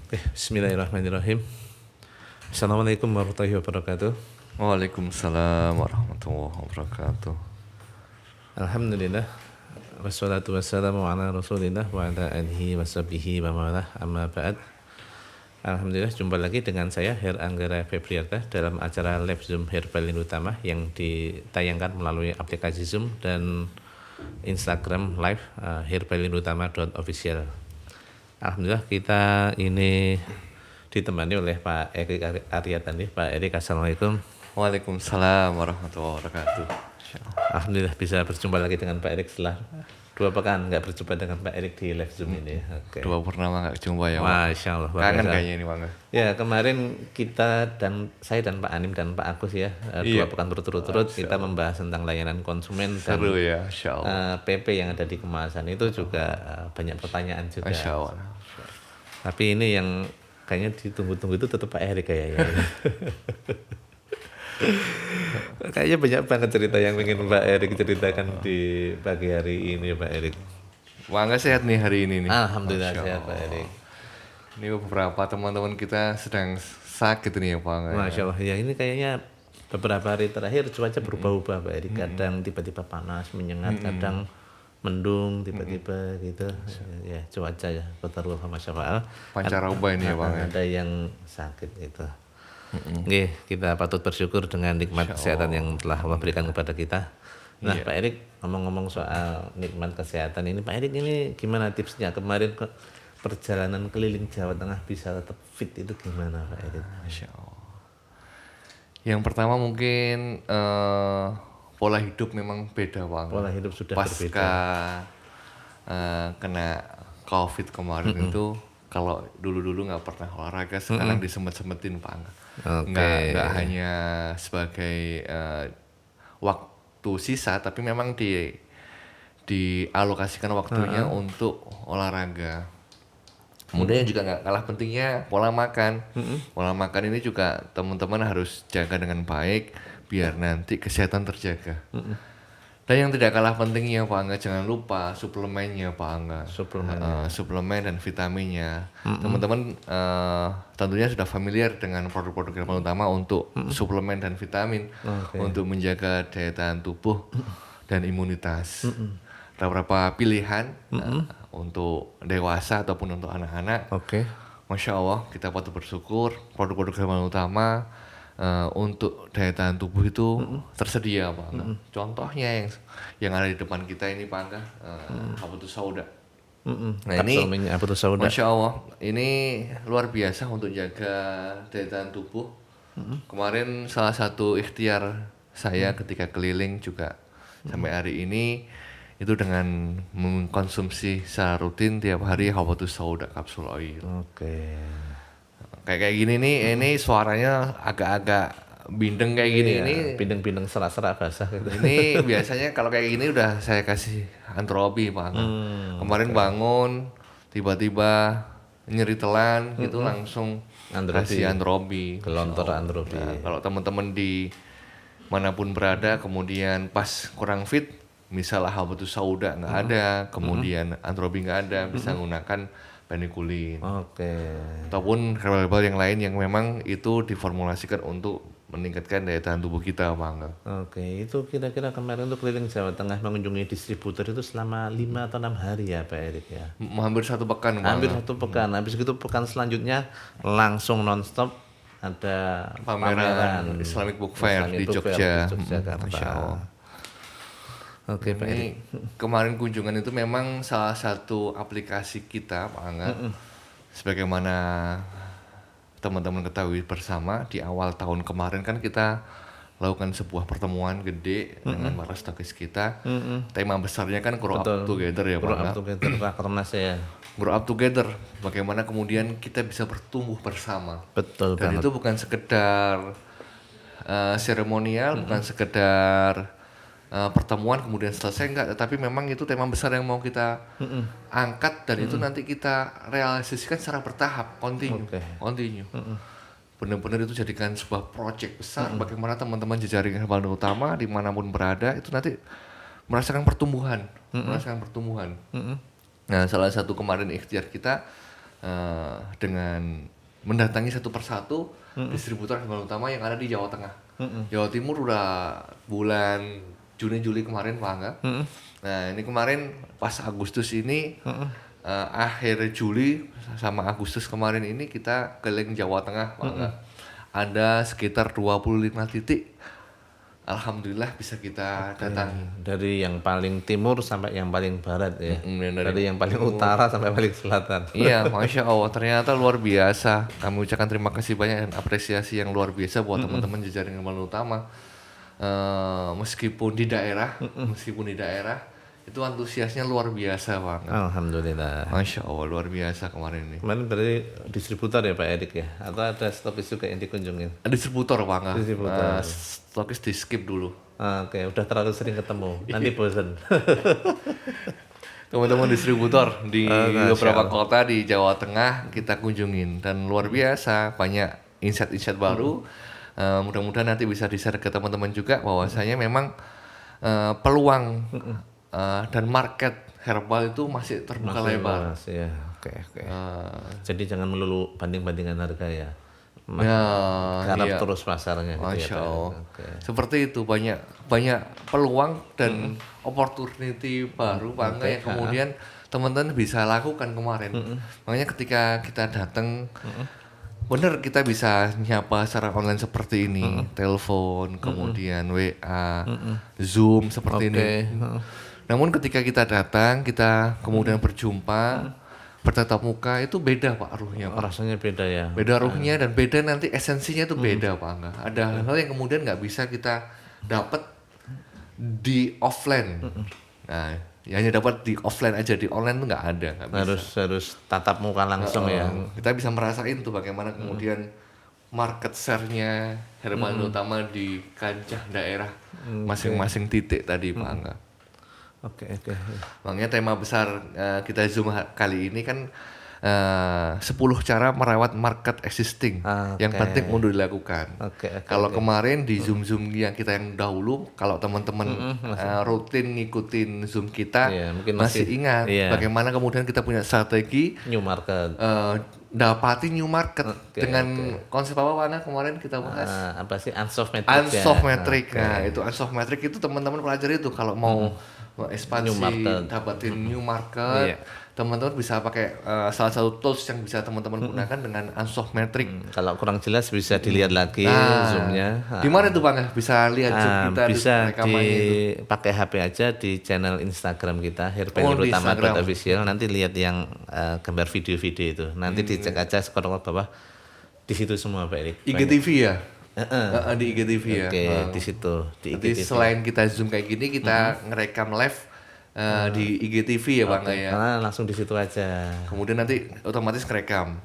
Bismillahirrahmanirrahim. Assalamualaikum warahmatullahi wabarakatuh. Waalaikumsalam warahmatullahi wabarakatuh. Alhamdulillah. Wassalatu wassalamu ala rasulillah wa ala alihi wa sahbihi wa mawalah amma ba'd. Alhamdulillah, jumpa lagi dengan saya Her Anggara Febriarta dalam acara live Zoom Herbal Utama yang ditayangkan melalui aplikasi Zoom dan Instagram live herbalindutama.official. Alhamdulillah, kita ini ditemani oleh Pak Erik Aryatandi. Pak Erik, assalamualaikum. Waalaikumsalam warahmatullahi wabarakatuh. Alhamdulillah bisa berjumpa lagi dengan Pak Erik setelah 2 pekan nggak berjumpa dengan Pak Erik di live Zoom ini. Oke. 2 purnama nggak jumpa ya, Masya Allah. Kangen kayaknya ini, Bang. Ya, kemarin kita dan saya dan Pak Anim dan Pak Agus ya, 2 pekan berturut-turut kita membahas tentang layanan konsumen dan Seru ya, Masya Allah. PP yang ada di kemasan itu juga banyak pertanyaan juga. Masya Allah. Tapi ini yang kayaknya ditunggu-tunggu itu tetap Pak Erik kayaknya. Kayaknya banyak banget cerita yang ingin Pak Erik ceritakan di pagi hari ini, Pak Erik. Bangga sehat nih hari ini nih. Alhamdulillah Masya sehat, Allah. Pak Erik. Ini beberapa teman-teman kita sedang sakit nih ya, Bang. Masya Allah, ya ini kayaknya beberapa hari terakhir cuaca berubah-ubah, Pak Erik. Kadang tiba-tiba panas, menyengat, kadang mendung, tiba-tiba gitu. Ya, cuaca ya, qadarullah masya Allah. Pancaroba ini ya, Bang. Ada yang sakit gitu. Oke, kita patut bersyukur dengan nikmat kesehatan yang telah Allah berikan kepada kita. Nah, Pak Erik, ngomong-ngomong soal nikmat kesehatan ini, Pak Erik ini gimana tipsnya? Kemarin perjalanan keliling Jawa Tengah bisa tetap fit itu gimana, Pak Erik? Masya Allah. Yang pertama mungkin pola hidup memang beda, Bang. Pola hidup sudah Pasca berbeda. Kena COVID kemarin itu, kalau dulu-dulu nggak pernah olahraga, sekarang disemet-semetin, Pak. Nggak hanya sebagai waktu sisa, tapi memang dialokasikan waktunya untuk olahraga. Kemudian juga nggak kalah pentingnya pola makan. Pola makan ini juga teman-teman harus jaga dengan baik biar nanti kesehatan terjaga. Dan yang tidak kalah pentingnya, Pak Angga, jangan lupa suplemennya, Pak Angga. Suplemen dan vitaminnya. Teman-teman tentunya sudah familiar dengan produk-produk Herbal Utama untuk suplemen dan vitamin untuk menjaga daya tahan tubuh dan imunitas. Ada beberapa pilihan untuk dewasa ataupun untuk anak-anak. Masya Allah, kita patut bersyukur produk-produk Herbal Utama untuk daya tahan tubuh itu tersedia, Pak. Contohnya yang ada di depan kita ini, Pak Angga, Habatus Sauda. Nah ini Masya Allah, ini luar biasa untuk jaga daya tahan tubuh. Kemarin salah satu ikhtiar saya ketika keliling juga sampai hari ini itu dengan mengkonsumsi secara rutin tiap hari Habatus Sauda kapsul oil. Kayak gini nih, ini suaranya agak-agak bindeng kayak gini. Ini bindeng-bindeng serak-serak basah gitu. Ini biasanya kalau kayak gini udah saya kasih antrobi, Pak. Kemarin bangun tiba-tiba nyeri telan gitu langsung kasih antrobi. Gelontor antrobi. Nah, kalau teman-teman di manapun berada kemudian pas kurang fit, misalnya Habatus Sauda nggak ada, kemudian antrobi nggak ada, bisa menggunakan penikulin. Ataupun herbal yang lain yang memang itu diformulasikan untuk meningkatkan daya tahan tubuh kita, Bang. Itu kira-kira kemarin untuk keliling Jawa Tengah mengunjungi distributor itu selama 5 atau 6 hari ya, Pak Erik ya? Hampir 1 pekan, Bang. Hampir 1 pekan. Habis itu pekan selanjutnya langsung nonstop ada pameran Islamic Book Fair di Jogja. Masya Allah. Pak Erik. Kemarin kunjungan itu memang salah satu aplikasi kita, Pak Angga. Sebagaimana teman-teman ketahui bersama, di awal tahun kemarin kan kita lakukan sebuah pertemuan gede dengan para stokis kita. Tema besarnya kan Grow Up Together ya, Pak Angga. Grow Up Together, Rakernas ya. Grow Up Together, bagaimana kemudian kita bisa bertumbuh bersama. Betul Dan banget. itu bukan sekedar seremonial, bukan sekedar pertemuan kemudian selesai, enggak, tetapi memang itu tema besar yang mau kita angkat dan itu nanti kita realisasikan secara bertahap, continue. Benar-benar itu jadikan sebuah project besar bagaimana teman-teman jejaring Herbal Utama dimanapun berada itu nanti merasakan pertumbuhan. Nah, salah satu kemarin ikhtiar kita dengan mendatangi satu persatu distributor herbal utama yang ada di Jawa Tengah. Jawa Timur udah bulan Juni Juli kemarin Pak Angga. Nah ini kemarin pas Agustus ini akhir Juli sama Agustus kemarin ini kita keliling Jawa Tengah Pak Angga. Ada sekitar 25 titik. Alhamdulillah bisa kita datangi. Dari yang paling timur sampai yang paling barat ya. Dari yang paling timur utara sampai paling selatan. Iya, Masya Allah, ternyata luar biasa. Kami ucapkan terima kasih banyak dan apresiasi yang luar biasa buat teman-teman jajaran herbal utama. Meskipun di daerah, itu antusiasnya luar biasa Pak. Alhamdulillah. Masya Allah, luar biasa kemarin ini. Kemarin berarti distributor ya Pak Erik ya? Atau ada stokis juga yang dikunjungin? Distributor Pak. Distributor. Stokis di skip dulu. Oke, udah terlalu sering ketemu, nanti bosen. Teman-teman distributor di Masya beberapa Allah. kota di Jawa Tengah kita kunjungin dan luar biasa banyak insight-insight baru. Mudah-mudahan nanti bisa di-share ke teman-teman juga bahwasanya memang peluang dan market herbal itu masih terbuka lebar. Luas, ya. Oke. Jadi jangan melulu banding-bandingan harga ya. Garap iya. terus pasarnya gitu ya, Masya Pak. Allah. Oke. Seperti itu banyak peluang dan opportunity baru Pak Angga yang kemudian teman-teman bisa lakukan kemarin. Makanya ketika kita datang bener kita bisa nyapa secara online seperti ini, telepon, kemudian WA, Zoom seperti ini. Namun ketika kita datang, kita kemudian berjumpa, bertatap muka itu beda Pak ruhnya Pak. Rasanya beda ya. Beda ruhnya dan beda nanti esensinya itu beda Pak Angga. Ada hal-hal yang kemudian nggak bisa kita dapat di offline. Nah, ya hanya dapat di offline aja, di online tuh nggak ada. Nggak bisa. Harus tatap muka langsung ya. Kita bisa merasain tuh bagaimana kemudian market share-nya herbal utama di kancah daerah masing-masing titik tadi Pak Angga. Oke. Makanya tema besar kita Zoom kali ini kan 10 cara merawat market existing yang penting untuk dilakukan. Kalau kemarin di Zoom yang kita yang dahulu, kalau teman-teman rutin ngikutin Zoom kita, mungkin masih ingat bagaimana kemudian kita punya strategi new market. Dapati new market dengan konsep apa Wana kemarin kita bahas? Apa sih unsolved metric? Unsolved metric. Nah, itu unsolved metric itu teman-teman pelajari itu kalau mau ekspansi, dapatin new market, teman-teman bisa pakai salah satu tools yang bisa teman-teman gunakan dengan unsolved metric. Kalau kurang jelas bisa dilihat lagi zoomnya. Di mana tuh Bang? Bisa lihat zoom kita bisa rekamannya itu. pakai HP aja di channel Instagram kita di herpenirutama.official. Nanti lihat yang gambar video-video itu. Nanti dicek aja scroll ke bawah. Di situ semua Pak Erik. IGTV ya? Di IGTV ya. Oke, di situ di Jadi IGTV. selain kita zoom kayak gini, kita ngerekam live di IGTV ya Bang ya. Karena langsung di situ aja. Kemudian nanti otomatis kerekam.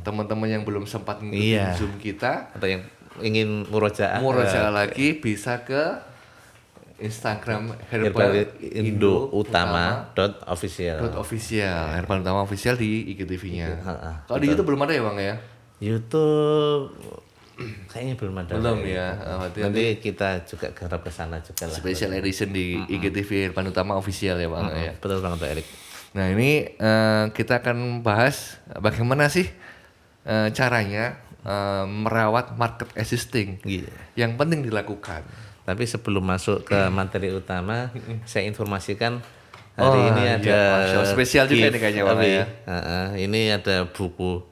Teman-teman yang belum sempat ngikutin Zoom kita atau yang ingin murojaah lagi bisa ke Instagram herbalutama.official. Herbal Utama Official di IGTV-nya. Kalau di YouTube belum ada ya Bang ya? YouTube kayaknya belum ada. Belum ya. Nanti kita juga garap ke sana juga lah. Special edition di IGTV Herbal Utama Official ya Bang ya. Betul banget Pak Erik. Nah ini kita akan bahas bagaimana sih caranya merawat market existing yang penting dilakukan. Tapi sebelum masuk ke materi utama, saya informasikan hari ini ada spesial juga nih kayaknya Bang ya. Ini ada buku.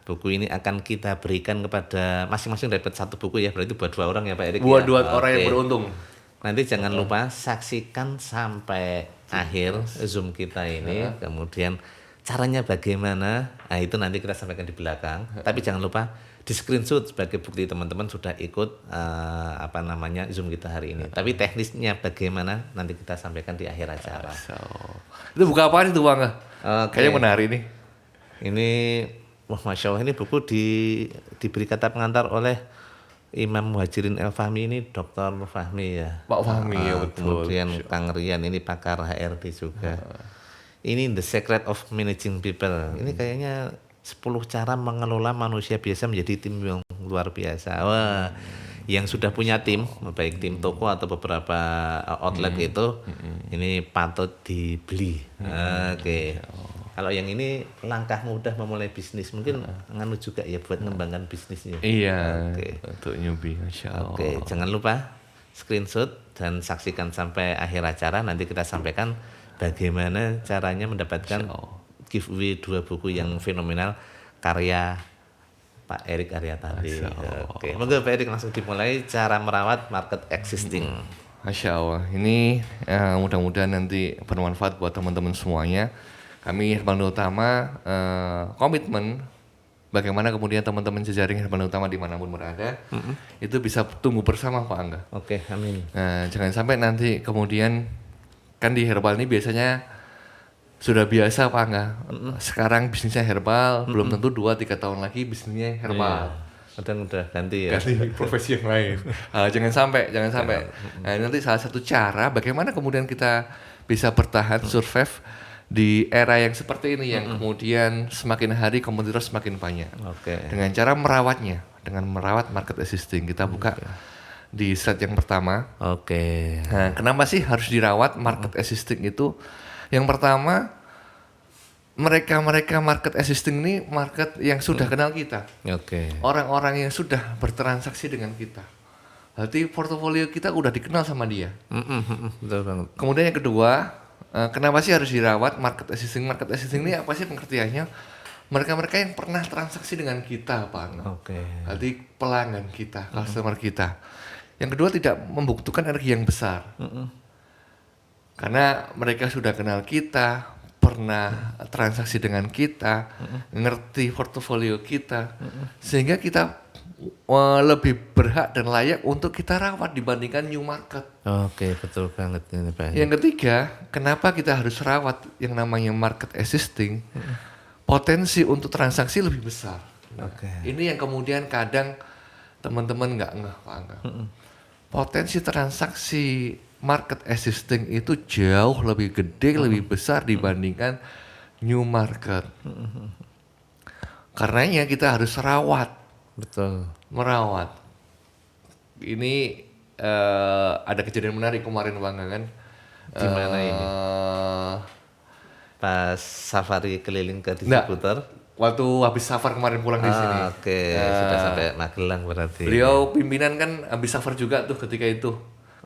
Buku ini akan kita berikan kepada masing-masing dapat satu buku ya, berarti buat 2 orang ya Pak Erik. Buat 2 orang yang beruntung. Nanti jangan lupa saksikan sampai akhir Zoom kita ini, kemudian caranya bagaimana, nah itu nanti kita sampaikan di belakang. Tapi jangan lupa di screenshot sebagai bukti teman-teman sudah ikut Zoom kita hari ini. Tapi teknisnya bagaimana nanti kita sampaikan di akhir acara. Itu buku apaan itu Bang? Kayaknya menarik nih. Ini Masya Allah, ini buku diberi kata pengantar oleh Imam Muhajirin El Fahmi, ini Dr. Fahmi ya. Pak Fahmi ya betul. Kemudian Kang Rian ini pakar HRD juga. Ini The Secret of Managing People. Ini kayaknya 10 cara mengelola manusia biasa menjadi tim yang luar biasa. Wah, yang sudah punya tim, baik tim toko atau beberapa outlet itu, ini patut dibeli. Oke. Kalau yang ini langkah mudah memulai bisnis, mungkin nganu juga ya buat mengembangkan bisnisnya. Iya, Oke. untuk newbie, Masya Allah. Oke, jangan lupa screenshot dan saksikan sampai akhir acara. Nanti kita sampaikan bagaimana caranya mendapatkan giveaway 2 buku yang fenomenal karya Pak Erik Aryatadi. Oke, monggo Pak Erik langsung dimulai cara merawat market existing. Masya Allah, ini mudah-mudahan nanti bermanfaat buat teman-teman semuanya. Kami Herbalno Utama komitmen bagaimana kemudian teman-teman jejaring Herbalno Utama dimanapun berada itu bisa tumbuh bersama Pak Angga. Oke, amin. Nah, jangan sampai nanti kemudian kan di herbal ini biasanya sudah biasa Pak Angga. Sekarang bisnisnya herbal, belum tentu 2-3 tahun lagi bisnisnya herbal. Kadang udah ganti ya. Ganti profesi yang lain. Jangan sampai. Nah, nanti salah satu cara bagaimana kemudian kita bisa bertahan survive di era yang seperti ini yang kemudian semakin hari kompetitor semakin banyak. Oke. Dengan cara merawatnya, dengan merawat market existing. Kita buka di slide yang pertama. Oke. Nah, kenapa sih harus dirawat market existing itu? Yang pertama, mereka market existing ini market yang sudah kenal kita. Oke. Orang-orang yang sudah bertransaksi dengan kita. Berarti portofolio kita udah dikenal sama dia. Betul banget. Kemudian yang kedua, kenapa sih harus dirawat market existing? Market existing ini apa sih pengertiannya? Mereka-mereka yang pernah transaksi dengan kita, Pak. Oke. Berarti pelanggan kita, customer kita. Yang kedua tidak membutuhkan energi yang besar. Karena mereka sudah kenal kita, pernah transaksi dengan kita, ngerti portofolio kita, sehingga kita lebih berhak dan layak untuk kita rawat dibandingkan new market. Oke, betul banget ini Pak. Yang ketiga, kenapa kita harus rawat yang namanya market existing? Potensi untuk transaksi lebih besar. Oke. Ini yang kemudian kadang teman-teman nggak ngeh, Pak Angga. Potensi transaksi market existing itu jauh lebih gede, lebih besar dibandingkan new market. Karenanya kita harus rawat. Betul. Merawat. Ini ada kejadian menarik kemarin Bang kan. Gimana ini? Pas safari keliling ke distributor. Waktu habis safar kemarin pulang di sini. Oke, sudah sampai Magelang berarti. Beliau pimpinan kan habis safar juga tuh ketika itu.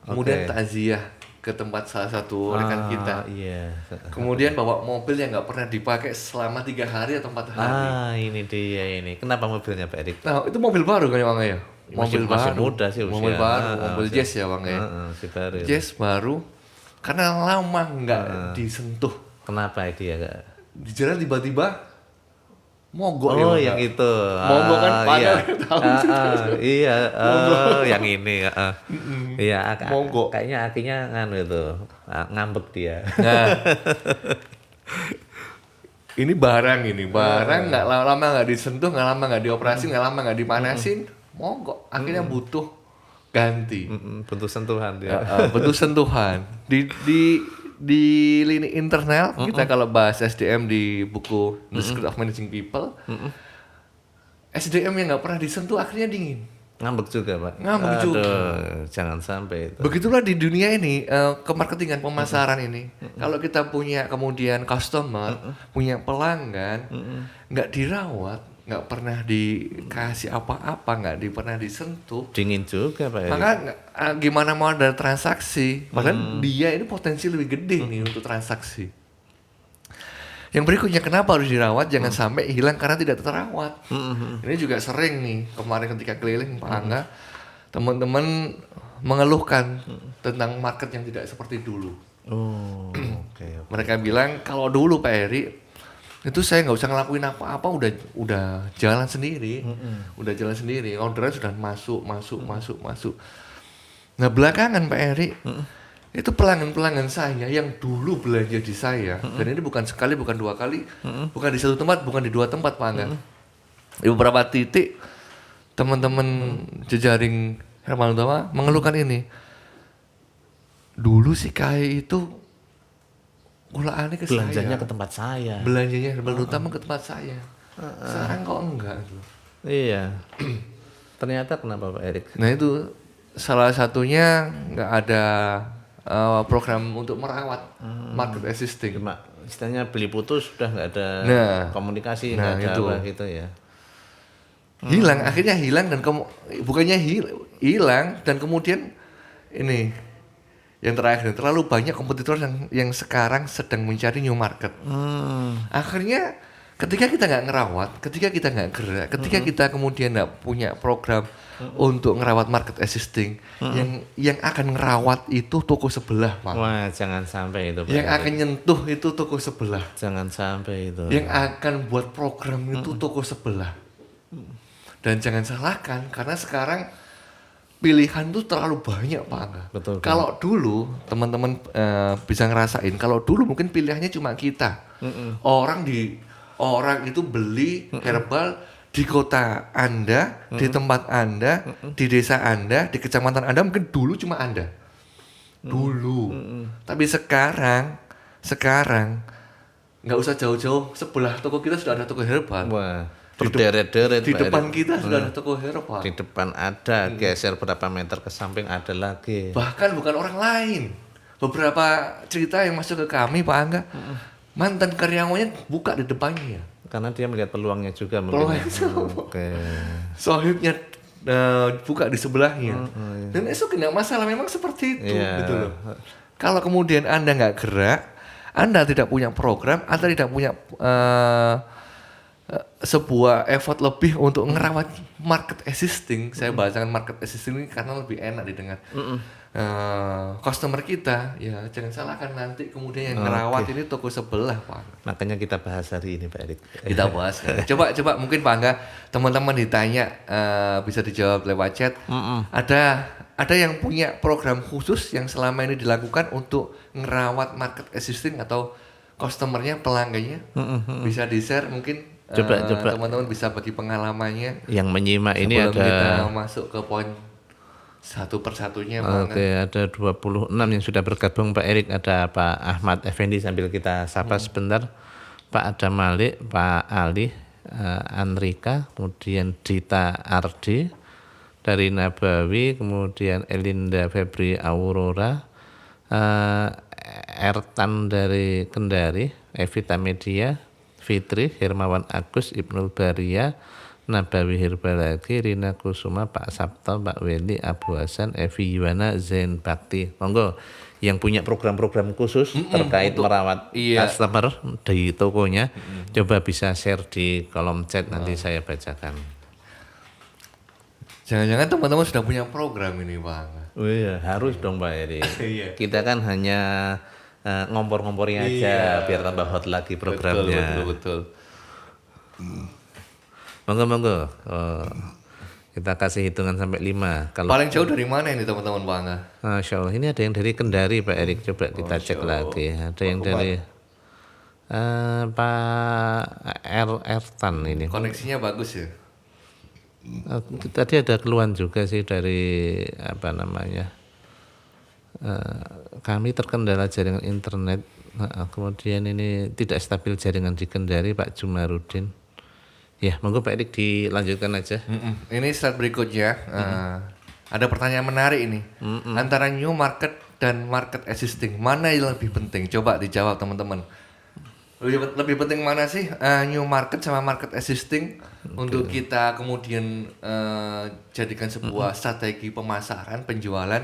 Kemudian takziah ke tempat salah satu rekan kita. Iya. Kemudian bawa mobil yang nggak pernah dipakai selama 3 hari atau 4 hari. Ini dia ini. Kenapa mobilnya Pak Erik? Nah, itu mobil baru kan ya Bang ya? Mobil masih baru. muda sih usia. Mobil baru, mobil Jazz ya Bang ya. Si baru. Jazz baru. Karena lama nggak disentuh. Kenapa dia Kak? Di jalan tiba-tiba mogok Oh, ya. yang itu. Mogok kan padahal tahu. Iya, yang ini. Iya, Mogok. kayaknya akhirnya nganu itu. Ngambek dia. Nah. Ini barang nggak lama nggak disentuh, nggak lama nggak dioperasi, nggak lama nggak dipanasin, mogok. Akhirnya butuh ganti. Bentuk sentuhan dia. Butuh sentuhan. Di lini internal kita kalau bahas SDM di buku The Secret of Managing People, SDM yang nggak pernah disentuh akhirnya dingin. Ngambek juga Pak. Ngambek juga. Jangan sampai itu. Begitulah di dunia ini, kemarketingan pemasaran ini. Kalau kita punya kemudian customer, punya pelanggan, nggak dirawat, nggak pernah dikasih apa-apa, nggak pernah disentuh. Dingin juga Pak Erik. Maka gimana mau ada transaksi? Padahal dia ini potensi lebih gede nih untuk transaksi. Yang berikutnya kenapa harus dirawat? Jangan sampai hilang karena tidak terawat. Ini juga sering nih kemarin ketika keliling Pak Angga, teman-teman mengeluhkan tentang market yang tidak seperti dulu. Oke. Mereka bilang kalau dulu Pak Eri itu saya nggak usah ngelakuin apa-apa, udah jalan sendiri, orderan sudah masuk. Nah belakangan Pak Eri itu pelanggan saya yang dulu belanja di saya, dan ini bukan sekali, bukan 2 kali, bukan di satu tempat, bukan di 2 tempat Pak Angga. Di beberapa titik teman-teman jejaring Herbalno Utama mengeluhkan ini. Dulu si Kai itu gulaannya ke Belanjanya saya. ke tempat saya. Belanjanya Herbalno Utama ke tempat saya. Sekarang kok enggak tuh. Iya. Ternyata kenapa Pak Erik? Nah itu salah satunya nggak ada program untuk merawat market existing. istilahnya beli putus sudah nggak ada komunikasi, nggak ada itu. apa gitu ya. Hilang, akhirnya hilang dan bukannya hilang dan kemudian ini yang terakhir, terlalu banyak kompetitor yang sekarang sedang mencari new market. Akhirnya ketika kita nggak ngerawat, ketika kita nggak gerak, ketika kita kemudian nggak punya program untuk ngerawat market existing, yang akan ngerawat itu toko sebelah, Pak. Wah, jangan sampai itu, Pak. Yang akan nyentuh itu toko sebelah. Jangan sampai itu. Yang akan buat program itu toko sebelah. Dan jangan salahkan, karena sekarang pilihan tuh terlalu banyak, Pak Angga. Betul. Kalau dulu teman-teman bisa ngerasain, kalau dulu mungkin pilihannya cuma kita. Orang itu beli herbal di kota Anda, di tempat Anda, di desa Anda, di kecamatan Anda, mungkin dulu cuma Anda. Dulu. Tapi sekarang nggak usah jauh-jauh, sebelah toko kita sudah ada toko herbal. Wah, berderet-deret. Di depan kita sudah ada toko herbal. Di depan ada, geser berapa meter ke samping ada lagi. Bahkan bukan orang lain. Beberapa cerita yang masuk ke kami, Pak Angga, mantan karyawannya buka di depannya. Karena dia melihat peluangnya juga mungkin. Oke. Sohibnya buka di sebelahnya. Dan itu nggak masalah, memang seperti itu. Gitu loh. Kalau kemudian Anda nggak gerak, Anda tidak punya program, Anda tidak punya sebuah effort lebih untuk ngerawat market existing. Saya bahasakan market existing ini karena lebih enak didengar. Customer kita, ya jangan salahkan nanti kemudian yang ngerawat ini toko sebelah, Pak. Makanya kita bahas hari ini, Pak Erik. Kita bahas. Coba mungkin Pak Angga, teman-teman ditanya bisa dijawab lewat chat. Ada yang punya program khusus yang selama ini dilakukan untuk ngerawat market existing atau customernya, pelanggannya? Bisa di-share mungkin. Coba teman-teman bisa bagi pengalamannya. Yang menyimak ini ada kita masuk ke poin satu persatunya. Oke, ada 26 yang sudah bergabung, Pak Erik. Ada Pak Ahmad Effendi, sambil kita sapa sebentar. Pak Adam Malik, Pak Ali, Anrika, kemudian Dita Ardi dari Nabawi, kemudian Elinda Febri Aurora, Ertan dari Kendari, Evita Media, Fitri, Hermawan Agus, Ibnul Baria, Nabawi Hirbalagi, Rina Kusuma, Pak Sabto, Pak Weli, Abu Hasan, Evi Yuwana, Zain Bakti. Monggo yang punya program-program khusus terkait merawat customer di tokonya, coba bisa share di kolom chat, nanti saya bacakan. Jangan-jangan teman-teman sudah punya program ini, Bang. Oh iya, harus dong, Pak Eri. Kita kan hanya ngompor-ngompornya aja biar tambah hot lagi programnya. Betul. Monggo. Kita kasih hitungan sampai 5. Kalau paling jauh dari mana ini teman-teman, Pak Angga? Masya Allah, ini ada yang dari Kendari, Pak Erik. Coba kita cek lagi. Ada yang dari Pak Ertan ini. Koneksinya bagus ya? Tadi ada keluhan juga sih dari kami terkendala jaringan internet, kemudian ini tidak stabil jaringan di Kendari, Pak Jumarudin. Ya, monggo Pak Erik dilanjutkan aja. Ini slide berikutnya. Ada pertanyaan menarik ini. Antara new market dan market existing, mana yang lebih penting? Coba dijawab teman-teman. Lebih penting mana sih new market sama market existing untuk kita kemudian jadikan sebuah strategi pemasaran, penjualan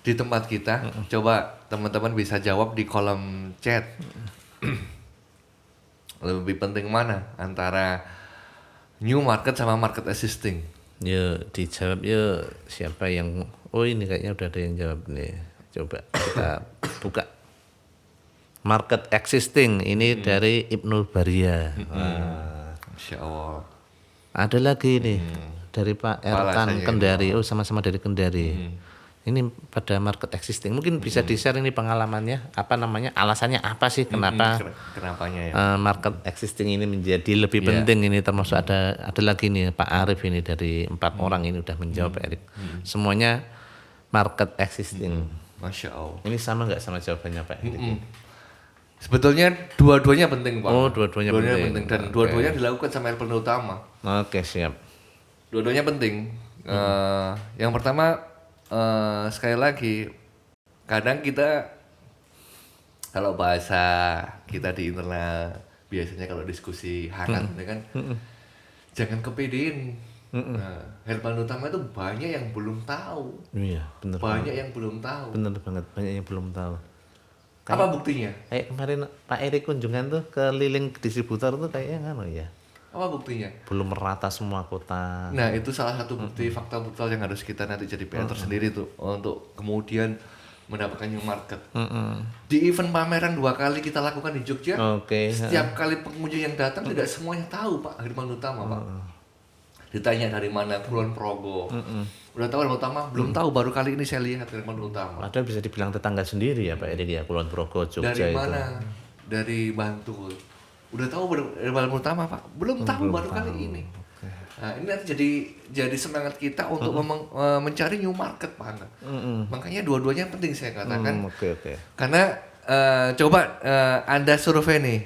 di tempat kita? Coba teman-teman bisa jawab di kolom chat. Lebih penting mana antara new market sama market existing? Yuk dijawab yuk. Siapa yang ini kayaknya udah ada yang jawab nih. Coba kita buka. Market existing ini dari Ibnul Baria. Masya Allah. Ada lagi nih dari Pak Ertan Kendari. Oh, sama-sama dari Kendari. Ini pada market existing. Mungkin bisa di-share ini pengalamannya. Alasannya apa sih kenapa kenapanya ya? Market existing ini menjadi lebih penting ini, termasuk ada lagi nih Pak Arif ini dari 4 orang ini udah menjawab, Pak Erik. Semuanya market existing. Masya Allah. Ini sama nggak sama jawabannya, Pak Erik? Sebetulnya dua-duanya penting, Pak. Oh, dua-duanya penting. Dan dua-duanya dilakukan sama elemen utama. Oke, siap. Dua-duanya penting. Yang pertama, sekali lagi, kadang kita Kalau bahasa kita di internal biasanya kalau diskusi hangat ini kan jangan kepedein. Nah, Herbal Utama itu banyak yang belum tahu. Iya, bener Banyak banget. yang belum tahu. Bener banget, banyak yang belum tahu. Apa buktinya? Kayak kemarin Pak Erik kunjungan tuh keliling distributor tuh kayaknya ya. Apa buktinya? Belum merata semua kota. Nah, itu salah satu bukti fakta brutal yang harus kita nanti jadi PR tersendiri tuh untuk kemudian mendapatkan new market. Di event pameran 2 kali kita lakukan di Jogja, Oke. setiap kali pengunjung yang datang tidak semuanya tahu Pak Herbal Utama Pak. Ditanya dari mana, Kulon Progo. Udah tahu Herbal Utama? Belum tahu, baru kali ini saya lihat Herbal Utama. Padahal bisa dibilang tetangga sendiri ya Pak Erik ya, Kulon Progo, Jogja Dari itu. mana? Dari Bantul. Udah tahu Herbal Utama Pak? Belum tahu, baru kali ini. Nah, ini nanti jadi semangat kita untuk mencari new market Pak. Makanya dua-duanya penting saya katakan. Oke. Karena coba Anda survei nih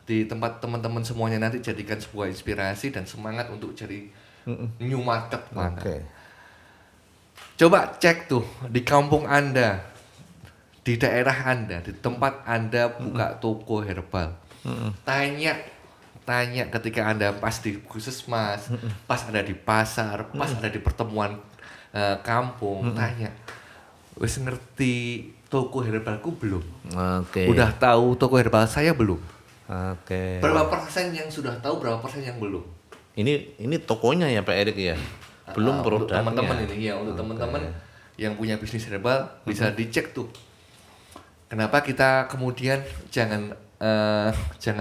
di tempat teman-teman semuanya, nanti jadikan sebuah inspirasi dan semangat untuk cari new market Pak. Oke. Coba cek tuh di kampung Anda, di daerah Anda, di tempat Anda buka toko herbal. Tanya ketika Anda pas di puskesmas, pas ada di pasar, pas ada di pertemuan kampung, tanya, wis ngerti toko herbalku belum? Oke. Udah tahu toko herbal saya belum? Oke. Berapa persen yang sudah tahu, berapa persen yang belum? Ini tokonya ya Pak Erik ya. Belum Untuk produknya. teman-teman ini ya, untuk teman-teman yang punya bisnis herbal bisa dicek tuh. Kenapa kita kemudian jangan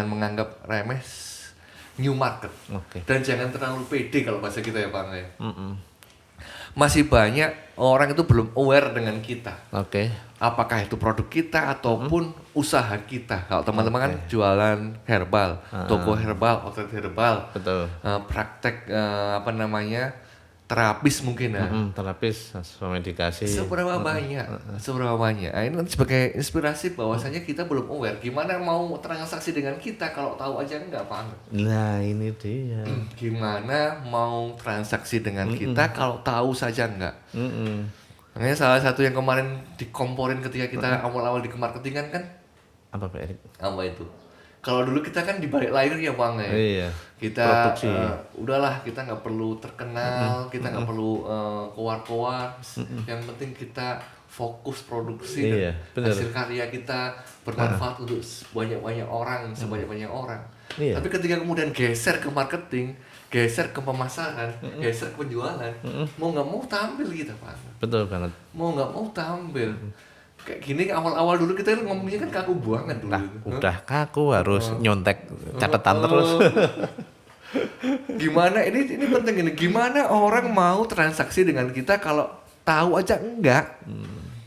menganggap remeh new market. Oke. Dan jangan terlalu pede kalau bahasa kita ya Pak ya. Masih banyak orang itu belum aware dengan kita. Oke. Apakah itu produk kita ataupun usaha kita. Kalau teman-teman kan jualan herbal, toko herbal, outlet herbal, Betul. praktek terapis mungkin ya. Terapis, medikasi. Seberapa banyak? Nah, ini nanti sebagai inspirasi bahwasanya kita belum aware. Gimana mau transaksi dengan kita kalau tahu aja enggak Pak? Nah ini dia. Gimana mau transaksi dengan kita kalau tahu saja enggak? Makanya salah satu yang kemarin dikomporin ketika kita awal-awal di marketingan kan Apa Pak Erik? apa itu? Kalau dulu kita kan di balik layar ya Bang ya. Iya. Kita Produksi. udahlah, kita nggak perlu terkenal, kita nggak perlu keluar-keluar. Yang penting kita fokus produksi Iya, dan benar. hasil karya kita bermanfaat untuk banyak-banyak orang, sebanyak-banyak orang. Iya. Tapi ketika kemudian geser ke marketing, geser ke pemasaran, geser ke penjualan, mau nggak mau tampil kita Pak. Betul banget. Mau nggak mau tampil. Kayak gini awal-awal dulu kita ngomongnya kan kaku banget dulu. Nah, udah kaku harus nyontek catatan terus. Gimana ini penting ini. Gimana orang mau transaksi dengan kita kalau tahu aja enggak?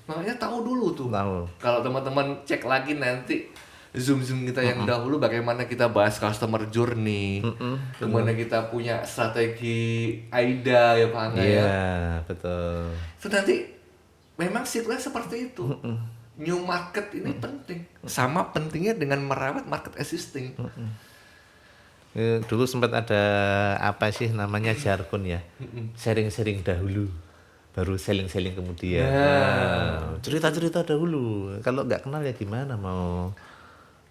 Makanya tahu dulu tuh. Tahu. Kalau teman-teman cek lagi nanti Zoom kita yang dahulu bagaimana kita bahas customer journey. Gimana kita punya strategi AIDA ya Pak Angga ya. Iya, betul. Itu nanti memang siklus seperti itu. New market ini penting. Sama pentingnya dengan merawat market existing. Dulu sempat ada apa sih namanya jargon ya, sharing-sharing dahulu, baru selling-selling kemudian. Nah, cerita-cerita dahulu. Kalau nggak kenal ya gimana mau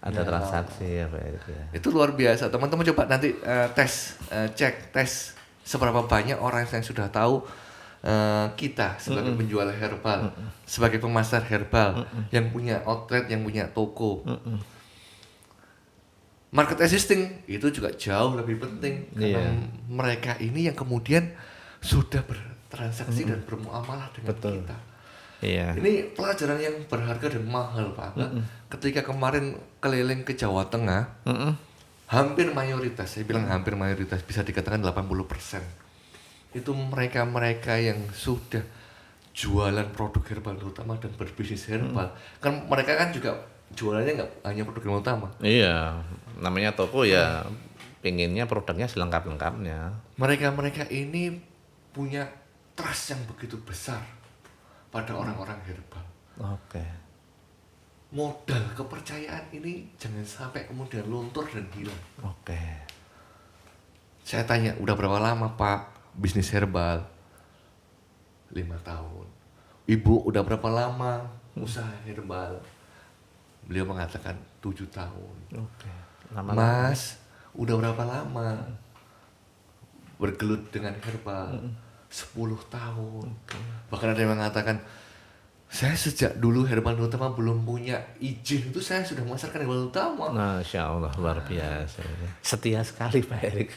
ada transaksi apa itu ya. Itu luar biasa. Teman-teman coba nanti tes seberapa banyak orang yang sudah tahu kita sebagai penjual herbal, sebagai pemasar herbal, yang punya outlet, yang punya toko. Market existing itu juga jauh lebih penting karena mereka ini yang kemudian sudah bertransaksi dan bermuamalah dengan kita. Iya. Ini pelajaran yang berharga dan mahal Pak. Ketika kemarin keliling ke Jawa Tengah, hampir mayoritas, saya bilang hampir mayoritas, bisa dikatakan 80%. Itu mereka-mereka yang sudah jualan produk herbal utama dan berbisnis herbal. Kan mereka kan juga jualannya nggak hanya produk herbal utama. Iya, namanya toko ya pengennya produknya selengkap-lengkapnya. Mereka-mereka ini punya trust yang begitu besar pada orang-orang herbal. Oke. Modal kepercayaan ini jangan sampai kemudian luntur dan hilang. Oke. Saya tanya, udah berapa lama Pak bisnis herbal? 5 tahun. Ibu udah berapa lama usaha herbal? Beliau mengatakan 7 tahun. Oke. Lama. Mas, udah berapa lama bergelut dengan herbal? 10 tahun. Bahkan ada yang mengatakan, saya sejak dulu Herbal Utama belum punya izin itu saya sudah memasarkan Herbal Utama. Masya Allah, luar biasa. Setia sekali Pak Erik.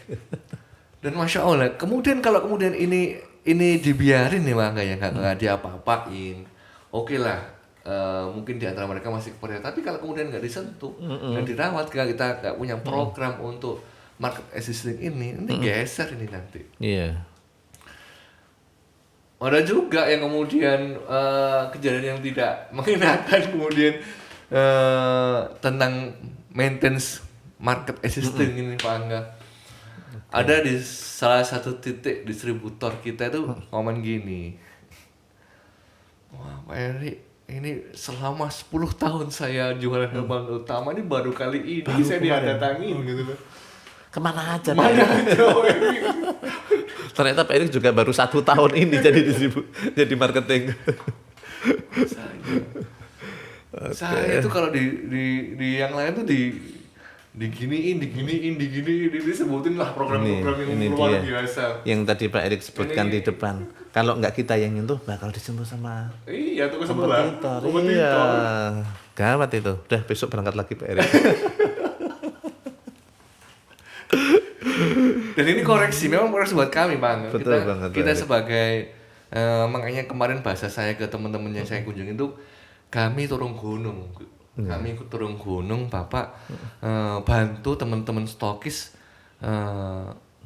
Dan Masya Allah, kemudian kalau kemudian ini dibiarin nih Bang, ya nggak diapa-apain, oke lah, mungkin di antara mereka masih kepercayaan. Tapi kalau kemudian nggak disentuh, nggak dirawat, kita nggak punya program untuk market assisting ini geser ini nanti. Iya. Ada juga yang kemudian kejadian yang tidak mengenakan kemudian tentang maintenance market assisting ini Pak Angga. Ada di salah satu titik distributor kita itu ngomong gini, wah Pak Eri, ini selama 10 tahun saya jualan Herbal Utama, ini baru kali ini saya didatangin gitu loh. Kemana aja Pak Mana Erik? aja ini. Ternyata Pak Erik juga baru 1 tahun ini jadi marketing. Saya itu kalau di yang lain tuh diginiin, disebutin lah program-program yang luar biasa. Yang tadi Pak Erik sebutkan di depan. Kalau nggak kita yang nyentuh, bakal disentuh sama Iya, tuh sebelah. Iya. Gawat itu. Udah besok berangkat lagi Pak Erik. Dan ini koreksi, memang koreksi buat kami Bang. Betul banget, kita Pak. sebagai makanya kemarin bahasa saya ke teman-teman yang saya kunjungi itu, kami turun gunung. Kami ikut turun gunung, Bapak bantu teman-teman stokis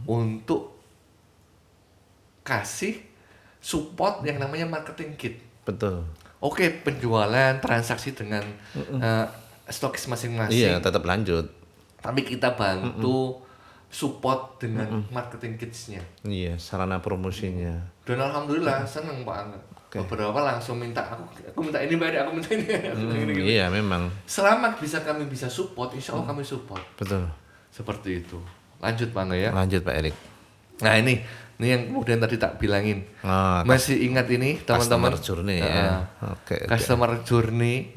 untuk kasih support yang namanya marketing kit. Betul. Oke, penjualan, transaksi dengan stokis masing-masing. Iya, tetap lanjut. Tapi kita bantu support dengan marketing kitsnya. Iya, sarana promosinya. Dan alhamdulillah seneng Pak Angga. Beberapa langsung minta aku minta ini Mbak, aku minta ini. Gini. Iya, memang. Selama kami bisa support, insya Allah kami support. Betul. Seperti itu. Lanjut Pak Angga ya. Lanjut Pak Erik. Nah ini yang kemudian tadi tak bilangin. Oh, Masih ingat ini teman-teman? customer journey ya. Oke. Customer journey.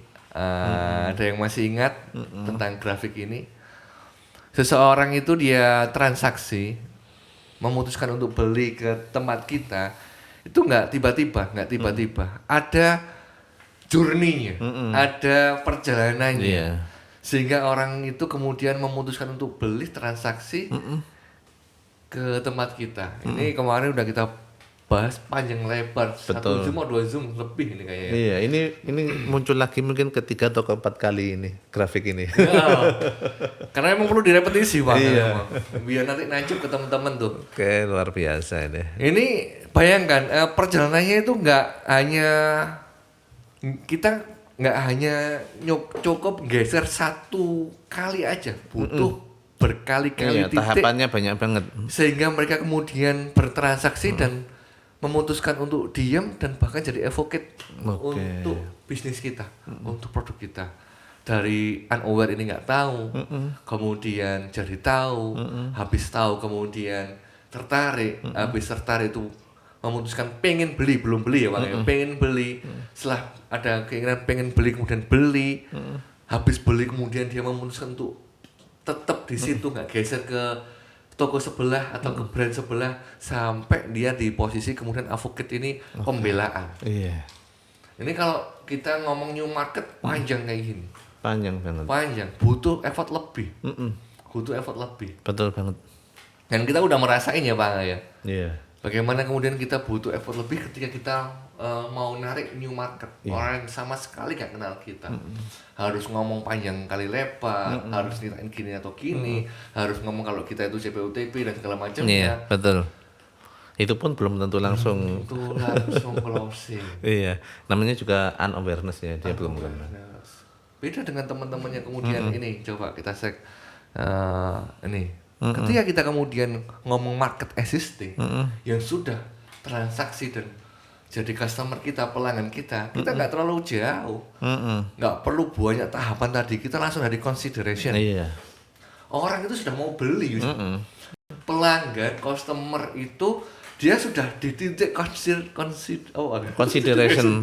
Ada yang masih ingat tentang grafik ini? Seseorang itu dia transaksi, memutuskan untuk beli ke tempat kita, itu nggak tiba-tiba, ada journey-nya, ada perjalanannya, Iya. sehingga orang itu kemudian memutuskan untuk beli transaksi ke tempat kita. Ini kemarin udah kita bahas panjang lebar, 1 Zoom atau 2 Zoom lebih ini kayaknya. Iya, ini muncul lagi mungkin ketiga atau keempat kali ini grafik ini. Ya, karena emang perlu direpetisi Pak. Iya. Biar nanti nancep ke teman-teman tuh. Oke, luar biasa ini. Ini bayangkan perjalanannya itu kita nggak hanya cukup geser 1 kali aja, butuh berkali-kali Iya, titik. tahapannya banyak banget. Sehingga mereka kemudian bertransaksi dan memutuskan untuk diam dan bahkan jadi advocate untuk bisnis kita, untuk produk kita. Dari unaware ini nggak tahu, kemudian jadi tahu, habis tahu kemudian tertarik, habis tertarik itu memutuskan pengen beli, belum beli ya Bang, ya, pengen beli, setelah ada keinginan pengen beli kemudian beli, habis beli kemudian dia memutuskan untuk tetap di situ, nggak geser ke toko sebelah atau ke brand sebelah sampai dia di posisi kemudian advocate ini pembelaan. Iya. Ini kalau kita ngomong new market panjang kayak gini. Panjang banget. Panjang, butuh effort lebih. Butuh effort lebih. Betul banget. Dan kita udah merasain ya Bang ya. Iya. Bagaimana kemudian kita butuh effort lebih ketika kita mau narik new market. Orang yang sama sekali gak kenal kita. Harus ngomong panjang kali lebar, harus nilaiin gini atau gini, harus ngomong kalau kita itu CPUTP dan segala macamnya. Iya, betul. Itu pun belum tentu langsung. Itu langsung closing. Iya, namanya juga unawareness ya, dia belum kenal. Beda dengan teman-teman yang kemudian ini coba kita cek ini. Ketika kita kemudian ngomong market assisting yang sudah transaksi dan jadi customer kita, pelanggan kita nggak terlalu jauh, nggak perlu banyak tahapan tadi, kita langsung dari consideration. Iya. Orang itu sudah mau beli, pelanggan, customer itu dia sudah di titik Consideration,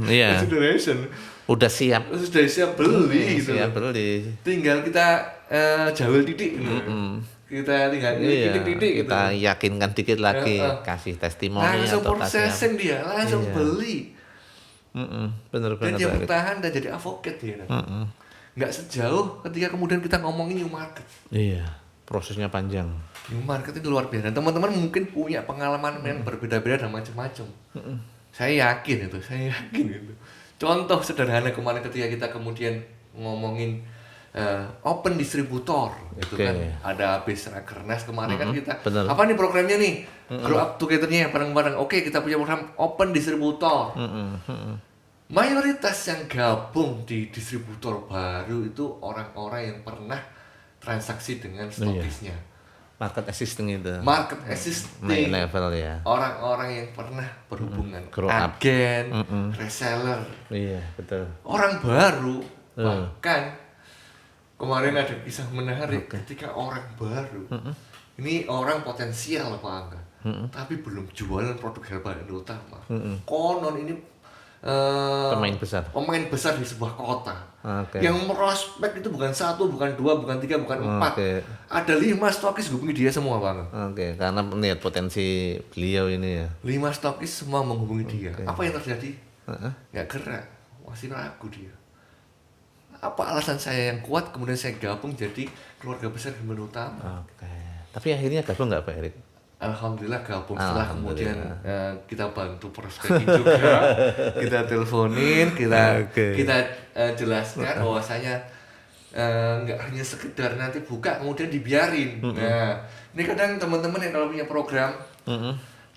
iya. consideration. Udah siap. Sudah siap beli gitu. Siap beli. Tinggal kita jawel titik gitu. Kita tinggal titik-titik gitu. Kita yakinkan dikit lagi, kasih testimoni langsung atau kasih processing dia, langsung beli. Bener Dan banget dia Pak Erik. bertahan dan jadi advocate dia. Nggak sejauh ketika kemudian kita ngomongin new market. Iya, prosesnya panjang. New market itu luar biasa. Teman-teman mungkin punya pengalaman yang berbeda-beda dan macam-macam. Saya yakin itu. Contoh sederhana kemarin ketika kita kemudian ngomongin open distributor, gitu kan. Ada habis Rakernas kemarin kan kita. Bener. Apa nih programnya nih? Grow up together-nya bareng-bareng. Oke, kita punya program open distributor. Mayoritas yang gabung di distributor baru itu orang-orang yang pernah transaksi dengan stokisnya. Market assisting itu. Market assisting. Naik level ya. Orang-orang yang pernah berhubungan. Grow up. Agen, reseller. Iya, betul. Orang baru. Bahkan kemarin ada kisah menarik ketika orang baru. Ini orang potensial Pak Angga. Tapi belum jualan produk herbal utama. Konon ini pemain besar di sebuah kota. Yang merospek itu bukan 1, bukan 2, bukan 3, bukan 4. Ada 5 stokis hubungi dia semua Bang. Karena melihat potensi beliau ini ya. 5 stokis semua menghubungi dia. Apa yang terjadi? Nggak gerak, masih ragu dia. Apa alasan saya yang kuat kemudian saya gabung jadi keluarga besar Herbal Utama. Tapi akhirnya gabung nggak Pak Erik? Alhamdulillah gabung setelah kemudian kita bantu prospekin juga, kita teleponin, kita jelaskan bahwasanya nggak hanya sekedar nanti buka kemudian dibiarin. Nah, ini kadang teman-teman yang kalau punya program,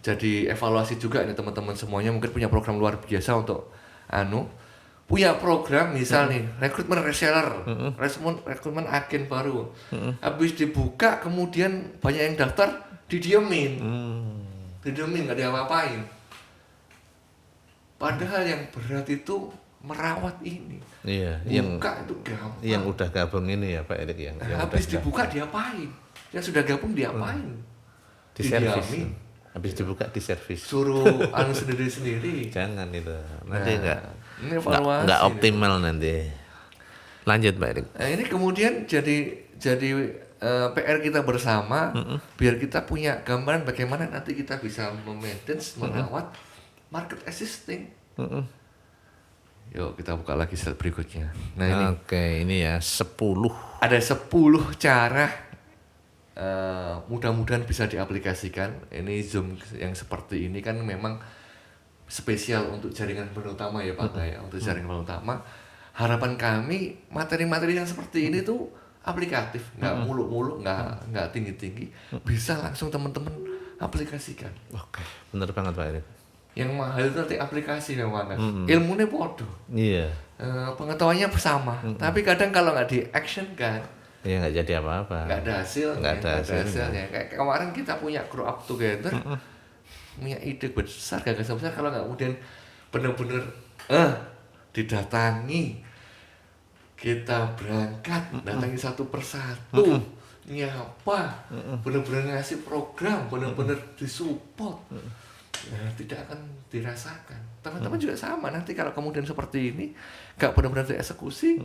jadi evaluasi juga nih teman-teman semuanya mungkin punya program luar biasa untuk punya program misal nih rekrutmen reseller, rekrutmen agen baru, habis dibuka kemudian banyak yang daftar. Didiemin nggak diapa-apain. Padahal yang berat itu merawat ini. Iya, buka itu gampang. Yang udah gabung ini ya Pak Erik yang habis dibuka diapain? Yang sudah gabung diapain? Diservis. Habis dibuka diservis. Suruh sendiri-sendiri. Jangan itu. Nanti ini evaluasi. Nggak optimal nanti. Lanjut Pak Erik. Nah, ini kemudian jadi PR kita bersama biar kita punya gambaran bagaimana nanti kita bisa memanage, merawat market assisting. Yuk kita buka lagi slide berikutnya. Nah ini. Ini ya 10. Ada 10 cara mudah-mudahan bisa diaplikasikan. Ini Zoom yang seperti ini kan memang spesial untuk jaringan utama ya Pak ya, untuk jaringan utama. Harapan kami materi-materi yang seperti ini tuh aplikatif, nggak muluk-muluk, nggak tinggi-tinggi, bisa langsung teman-teman aplikasikan. Bener banget Pak Erik. Yang mahal itu nanti aplikasi memang kan, ilmunya bodoh. Iya. Pengetahuannya bersama, tapi kadang kalau nggak di action kan, ya nggak jadi apa-apa. Nggak ada hasilnya. Kayak kemarin kita punya grow up together, punya ide besar, gagasan besar, kalau nggak kemudian benar-benar didatangi. Kita berangkat, datangi satu persatu, nyapa, benar-benar ngasih program, benar-benar disupport, tidak akan dirasakan. Teman-teman juga sama, nanti kalau kemudian seperti ini, gak benar-benar dieksekusi,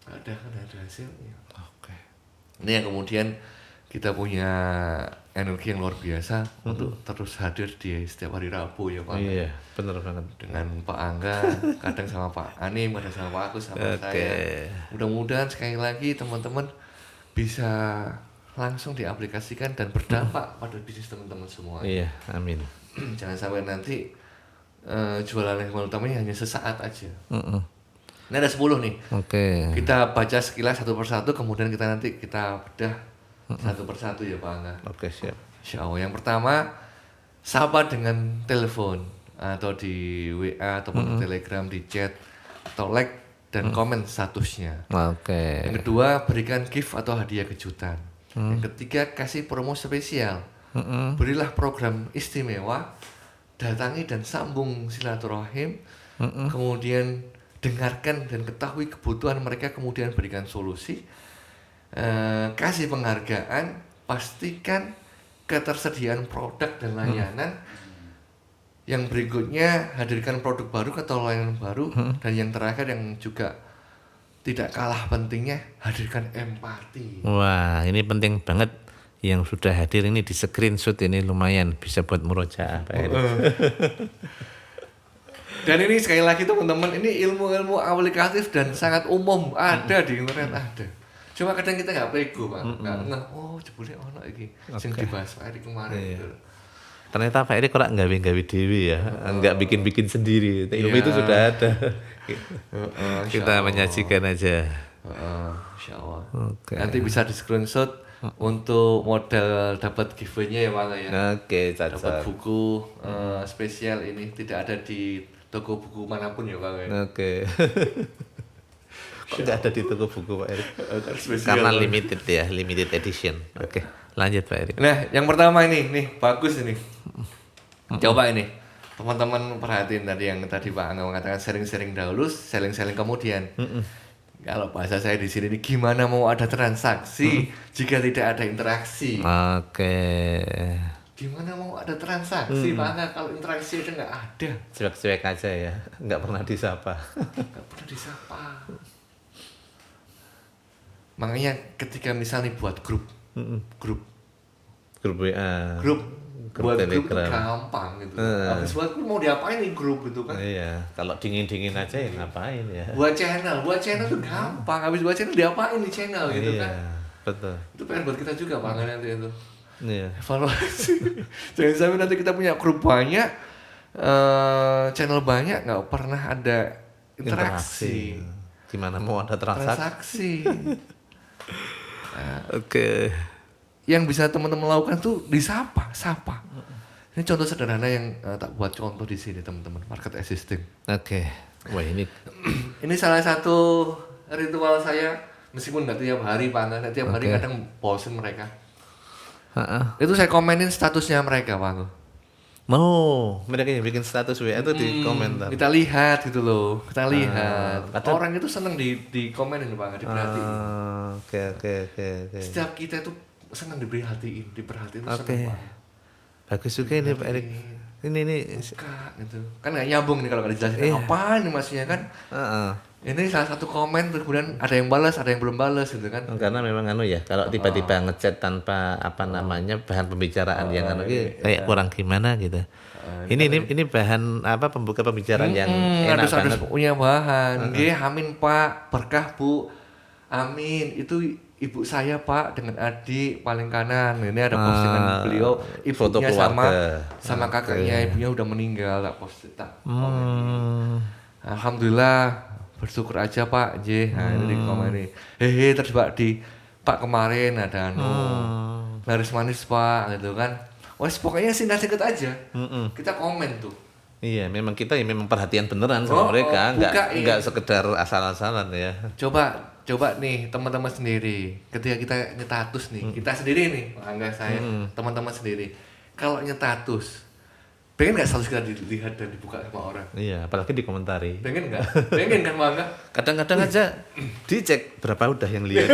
ada hasilnya. Ini yang kemudian kita punya energi yang luar biasa untuk terus hadir di setiap hari Rabu ya Pak. Iya, benar banget. Dengan Pak Angga, kadang sama Pak Anim, kadang sama Pak Agus, sama saya. Mudah-mudahan sekali lagi teman-teman bisa langsung diaplikasikan dan berdampak pada bisnis teman-teman semua. Iya, amin. Jangan sampai nanti jualan yang utamanya hanya sesaat aja. Ini ada 10 nih. Kita baca sekilas satu persatu, kemudian kita bedah satu persatu ya Pak Angga. Siap. Insya Allah. Yang pertama, sapa dengan telepon atau di WA ataupun di Telegram, di chat atau like dan komen statusnya. Yang kedua, berikan gift atau hadiah kejutan. Yang ketiga, kasih promo spesial. Berilah program istimewa, datangi dan sambung silaturahim. Kemudian dengarkan dan ketahui kebutuhan mereka, kemudian berikan solusi. Kasih penghargaan, pastikan ketersediaan produk dan layanan. Yang berikutnya hadirkan produk baru atau layanan baru. Dan yang terakhir yang juga tidak kalah pentingnya, hadirkan empati. Wah, ini penting banget. Yang sudah hadir ini di screenshot, ini lumayan bisa buat murojaah Pak Eri. Dan ini sekali lagi teman-teman, ini ilmu-ilmu aplikatif dan sangat umum, ada di internet, ada. Cuma kadang kita nggak pego Pak, nggak ngeh, oh jebule ono iki sing dibahas Pak Eri kemarin. Iya. Gitu. Ternyata Pak Eri kok nggawe-nggawe dewi ya, nggak bikin-bikin sendiri. Ilmu itu sudah ada. Kita menyajikan aja. Insya Allah. Oke. Nanti bisa di screenshot untuk model dapat giveaway-nya ya Pak ya. Oke, Dapat cacat. buku spesial ini tidak ada di toko buku manapun ya Pak ya. Oke. Kok nggak ada di toko buku Pak Eri? Spesial. Karena limited ya, limited edition. Oke, lanjut Pak Eri. Nah, yang pertama ini, nih bagus ini. Coba ini, teman-teman perhatiin tadi Pak Angga mengatakan sharing-sharing dahulu, sharing-sharing kemudian. Kalau bahasa saya di sini, gimana mau ada transaksi jika tidak ada interaksi? Oke. Gimana mau ada transaksi Pak Angga kalau interaksi aja nggak ada? Cuek-cuek aja ya, nggak pernah disapa. Nggak pernah disapa. Makanya ketika misalnya buat grup Grup WA. buat grup itu Telegram. gampang gitu. Habis buat grup mau diapain nih grup gitu kan? Iya, kalau dingin-dingin aja ya ngapain ya? Buat channel tuh gampang. Habis buat channel diapain nih channel gitu Iya, kan? betul. Itu PR buat kita juga Pak nanti itu. Iya. Evaluasi. Jangan sampai nanti kita punya grup banyak, channel banyak nggak pernah ada interaksi. Gimana mau ada transaksi? Transaksi. Oke. Yang bisa teman-teman lakukan tuh sapa. Ini contoh sederhana yang tak buat contoh di sini teman-teman, market existing. Oke. Wah ini. Ini salah satu ritual saya, meskipun nggak tiap hari Pak Angga, tiap hari Oke. kadang bosen mereka. Heeh. Itu saya komenin statusnya mereka Pak Angga. Mau mereka yang bikin status WA itu di komentar. Kita lihat gitu loh, kita lihat. kadang- Orang itu seneng di komenin Pak Angga, diperhatiin. Oke. Setiap kita itu seneng diperhatiin itu Oke. seneng Pak. Bagus juga ini Pak Erik. Ini. Buka gitu. Kan nggak nyambung nih kalau nggak dijelasin Iya. apa nih maksudnya kan. Heeh. Ini salah satu komen terus kemudian ada yang balas, ada yang belum balas gitu kan. Karena memang ya, kalau tiba-tiba ngechat tanpa bahan pembicaraan yang kayak kurang gimana gitu. Ini bahan pembuka pembicaraan yang enak Harus banget. punya bahan. Nggih, amin Pak, berkah Bu. Amin. Itu ibu saya Pak dengan adik paling kanan. Ini ada postingan beliau, foto ibunya keluarga. sama kakaknya, ibunya udah meninggal, tak post tak. Hmm. Alhamdulillah, bersyukur aja Pak. Nah, ini di komen ini. Hehe, terus Pak kemarin ada laris manis Pak gitu kan. Wes pokoknya singkat-singkat aja. Kita komen tuh. Iya, memang kita memang perhatian beneran sama mereka, nggak sekedar asal-asalan ya. Coba nih teman-teman sendiri. Ketika kita nyetatus nih, kita sendiri nih, enggak saya, teman-teman sendiri. Kalau nyetatus, pengen nggak selalu kita dilihat dan dibuka sama orang? Iya, apalagi dikomentari. Pengen nggak? Pengen kan Bangga? Kadang-kadang aja dicek berapa udah yang lihat.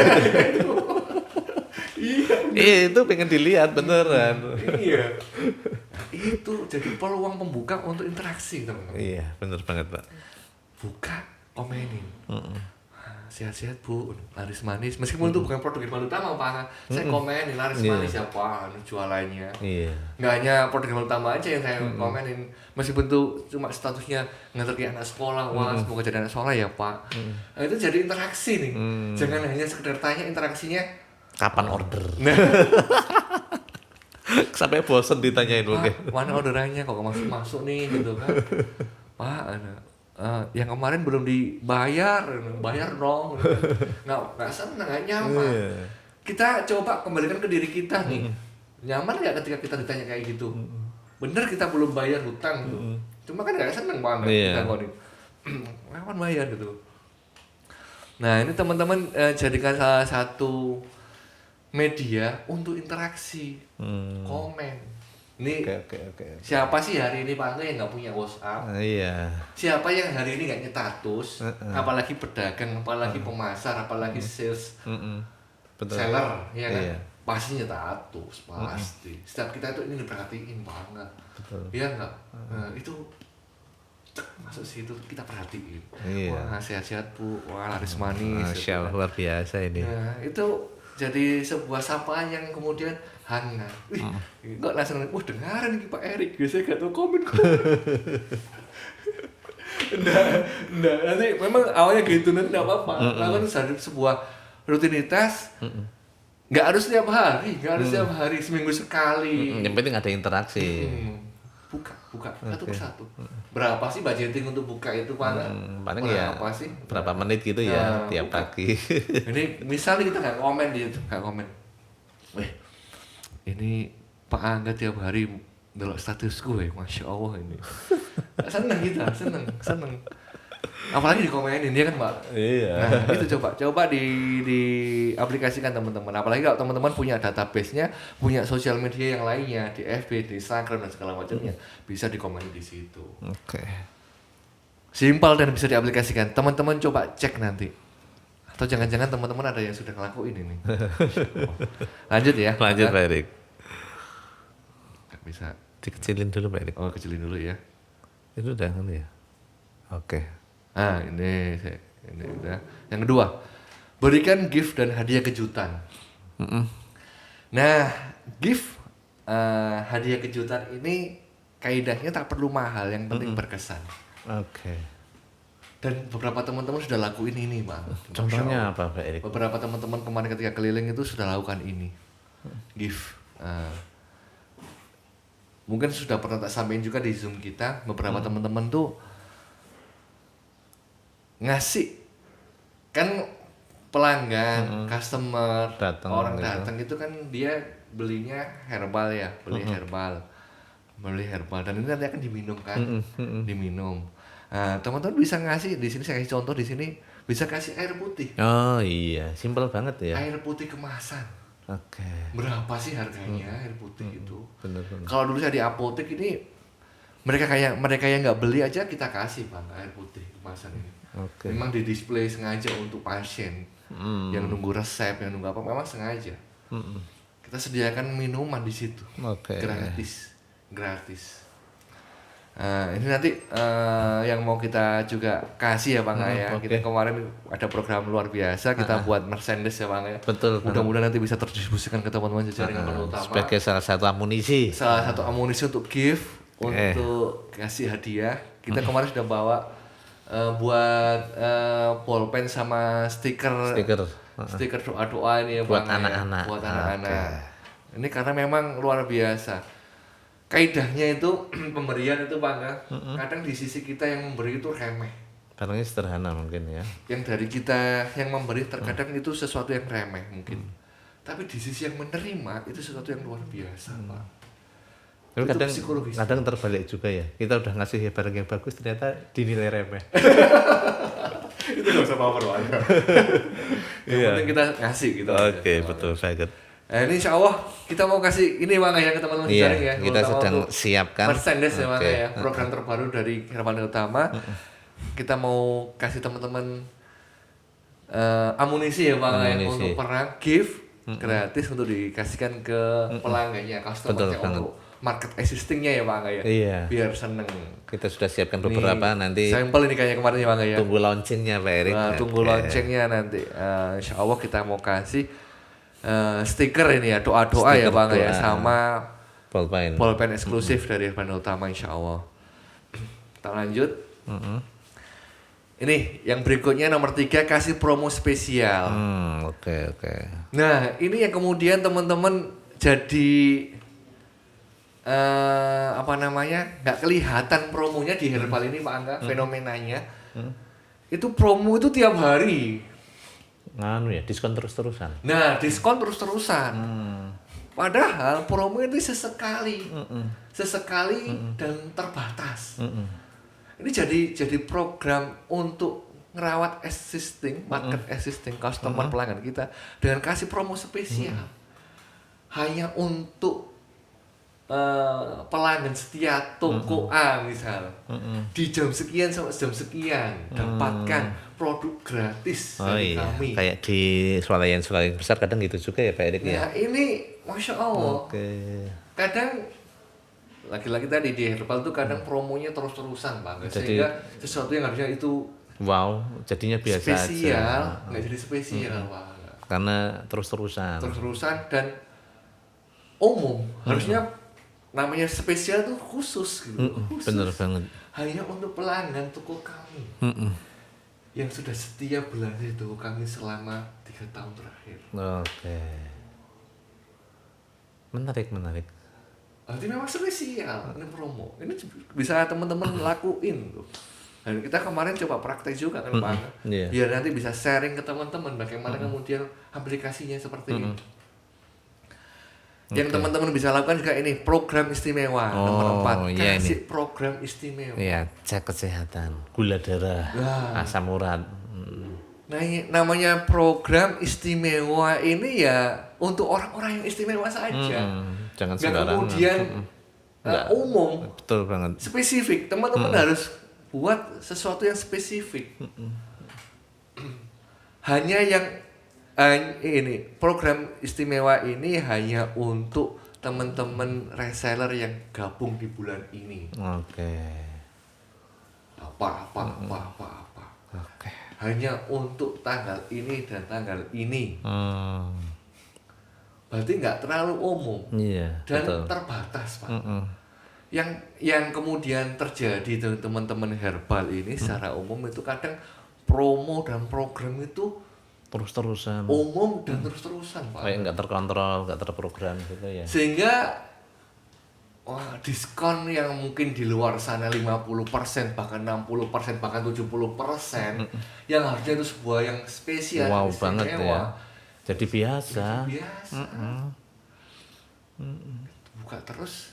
Iya, itu pengen dilihat beneran. Iya. Itu jadi peluang pembuka untuk interaksi teman-teman. Iya, bener banget Pak. Buka, komenin. Sehat-sehat Bu, laris manis. Meskipun itu bukan produk yang utama Pak, saya komenin laris manis ya Pak, jualannya. Iya. Nggak hanya produk utama aja yang saya komenin, meskipun itu cuma statusnya ngantar ke anak sekolah, wah semoga jadi anak sekolah ya Pak. Nah, itu jadi interaksi nih. Jangan hanya sekedar tanya, interaksinya Kapan order? Sampai bosen ditanyain mungkin. Pak, mana orderannya kok masuk nih gitu kan. Pak, yang kemarin belum dibayar, bayar dong. Nggak seneng, nggak nyaman. Kita coba kembalikan ke diri kita nih. Nyaman nggak ketika kita ditanya kayak gitu? Bener kita belum bayar hutang tuh. Cuma kan nggak seneng banget kita ngonin. Kapan bayar gitu. Nah ini teman-teman jadikan salah satu media untuk interaksi, komen. Ini Oke. siapa sih hari ini Pak Angga yang nggak punya WhatsApp? Iya. Siapa yang hari ini nggak nyetatus? Apalagi pedagang, apalagi pemasar, apalagi sales, Betul. seller, ya kan? Iya. pasti status, pasti. Setiap kita itu ini diperhatiin banget. Betul. Iya enggak? Nah, itu cek masuk situ kita perhatiin. Iya. Wah, sehat-sehat Bu. Wah, laris manis. Masya Allah, luar biasa ini. Nah, itu jadi sebuah sapaan yang kemudian hangat. Wih, kok langsung, wah dengaran nih Pak Erik, biasanya gak tau komen. Enggak, nanti memang awalnya gitu, nanti enggak apa-apa. Lakukan sebuah rutinitas, nggak harus setiap hari, seminggu sekali. Yang penting ada interaksi. Buka satu persatu. Berapa sih budgeting untuk buka itu Pak? Paling ya Berapa sih? berapa menit gitu ya tiap buka. pagi. Ini misalnya kita nggak komen di itu, nggak komen. Weh, ini Pak Angga tiap hari delok status gue, Masya Allah ini. Seneng kita, seneng. Apalagi dikomenin dia kan Mbak. Iya. Nah itu coba diaplikasikan teman-teman. Apalagi kalau teman-teman punya database-nya, punya sosial media yang lainnya di FB, di Instagram dan segala macamnya, bisa dikomenin di situ. Oke. Simpel dan bisa diaplikasikan. Teman-teman coba cek nanti. Atau jangan-jangan teman-teman ada yang sudah ngelakuin ini. Lanjut ya. Lanjut Pak Erik. Nggak bisa. Dikecilin dulu Pak Erik. Oh kecilin dulu ya. Itu udah kan ya. Oke. Ini udah. Yang kedua, berikan gift dan hadiah kejutan. Nah, gift hadiah kejutan ini kaidahnya tak perlu mahal, yang penting berkesan. Oke. Dan beberapa teman-teman sudah lakuin ini, Bang. Contohnya apa Pak Erik? Beberapa teman-teman kemarin ketika keliling itu sudah lakukan ini. Gift. Mungkin sudah pernah tak sampaikan juga di Zoom kita, beberapa teman-teman tuh ngasih, kan pelanggan, customer, orang gitu. datang itu kan dia belinya herbal ya, beli herbal, dan ini nanti akan diminum kan, diminum. Nah, teman-teman bisa ngasih di sini, saya kasih contoh di sini, bisa kasih air putih. Oh iya, simpel banget ya. Air putih kemasan. Oke. Berapa sih harganya air putih itu? Bener. Kalau dulu saya di apotek ini, mereka yang nggak beli aja kita kasih Bang air putih kemasan ini. Oke. Memang di display sengaja untuk pasien yang nunggu resep, yang nunggu apa, memang sengaja. Kita sediakan minuman di situ, Oke. gratis. Ini nanti yang mau kita juga kasih ya Bang ya. Oke. Kita kemarin ada program luar biasa, kita buat merchandise ya Bang ya. Betul. Mudah-mudahan nanti bisa terdistribusikan ke teman-teman jaringan utama. Sebagai salah satu amunisi. Salah satu amunisi untuk gift, untuk kasih hadiah. Kita kemarin sudah bawa buat pulpen sama stiker doa-doa ini ya buat Bang, anak-anak. buat anak-anak. Ini karena memang luar biasa. Kaidahnya itu pemberian itu Bang, kadang di sisi kita yang memberi itu remeh. Barangnya sederhana mungkin ya. Yang dari kita yang memberi terkadang itu sesuatu yang remeh mungkin. Tapi di sisi yang menerima itu sesuatu yang luar biasa, Pak. Tapi Itu kadang psikologis. terbalik juga ya. Kita udah ngasih barang yang bagus ternyata dinilai remeh. Itu gak usah power Bang. Yang penting kita ngasih gitu. Oke, betul banget. Ini insya Allah kita mau kasih ini Bang ya ke teman-teman Iya, jaring ya. kita sedang siapkan merchandise ya Bang ya, program terbaru dari Herbal Utama. Kita mau kasih teman-teman amunisi ya Bang ya, untuk perang gift gratis untuk dikasihkan ke pelanggannya, customer-nya, untuk market existing-nya ya Bang ya. Iya. Biar seneng. Kita sudah siapkan beberapa nanti. Sampel ini kayak kemarin ya Bang ya. Tunggu launchingnya Pak Erik. Tunggu launchingnya nanti. Insya Allah kita mau kasih stiker ini ya, doa-doa ya Bang ya, sama pulpen eksklusif dari Herbal Utama insya Allah. Kita lanjut. Ini yang berikutnya nomor 3, kasih promo spesial. Oke. Nah ini yang kemudian teman-teman jadi nggak kelihatan promonya di Herbal ini Pak Angga. Fenomenanya itu promo itu tiap hari. Diskon terus-terusan. Nah diskon terus-terusan. Padahal promo itu sesekali dan terbatas. Ini jadi program untuk ngerawat market existing customer pelanggan kita dengan kasih promo spesial. Hanya untuk pelanggan setia toko A misal di jam sekian sampai jam sekian dapatkan produk gratis Oh dari iya, kami. kayak di swalayan besar kadang gitu juga ya Pak Erik ya. Nah ini Masya Allah. Oke. Kadang lagi-lagi tadi di herbal tuh kadang promonya terus-terusan Pak. Jadi- Sehingga sesuatu yang harusnya itu Wow, jadinya biasa spesial aja. nggak jadi spesial Pak. Karena terus-terusan. Terus-terusan dan umum. Harusnya namanya spesial tuh khusus gitu. Khusus. Bener banget. Hanya untuk pelanggan toko kami yang sudah setia belanja di toko kami selama 3 tahun terakhir. Oke. Menarik. Berarti memang spesial ini promo. Ini bisa teman-teman lakuin loh. Dan kita kemarin coba praktek juga kan Pak. Iya. Biar nanti bisa sharing ke teman-teman bagaimana kemudian aplikasinya seperti ini. Yang teman-teman bisa lakukan juga ini program istimewa nomor 4. iya Kasih program istimewa. Iya, cek kesehatan, gula darah, Wah. asam urat. Nah, namanya program istimewa ini ya untuk orang-orang yang istimewa saja. Jangan Nggak sembarangan. kemudian Nggak. umum, Betul banget. spesifik. Teman-teman harus buat sesuatu yang spesifik. Hanya yang ini program istimewa ini hanya untuk teman-teman reseller yang gabung di bulan ini. Oke. Apa. Oke. Hanya untuk tanggal ini dan tanggal ini. Berarti nggak terlalu umum Iya, dan betul. terbatas Pak. Yang kemudian terjadi dengan teman-teman herbal ini secara umum itu kadang promo dan program itu Terus-terusan. umum dan terus-terusan Pak. Kayak nggak terkontrol, nggak terprogram gitu ya. Sehingga diskon yang mungkin di luar sana 50%, bahkan 60%, bahkan 70%, yang harusnya itu sebuah yang spesial, Wow istimewa. banget ya. Jadi biasa. Biasa. Buka terus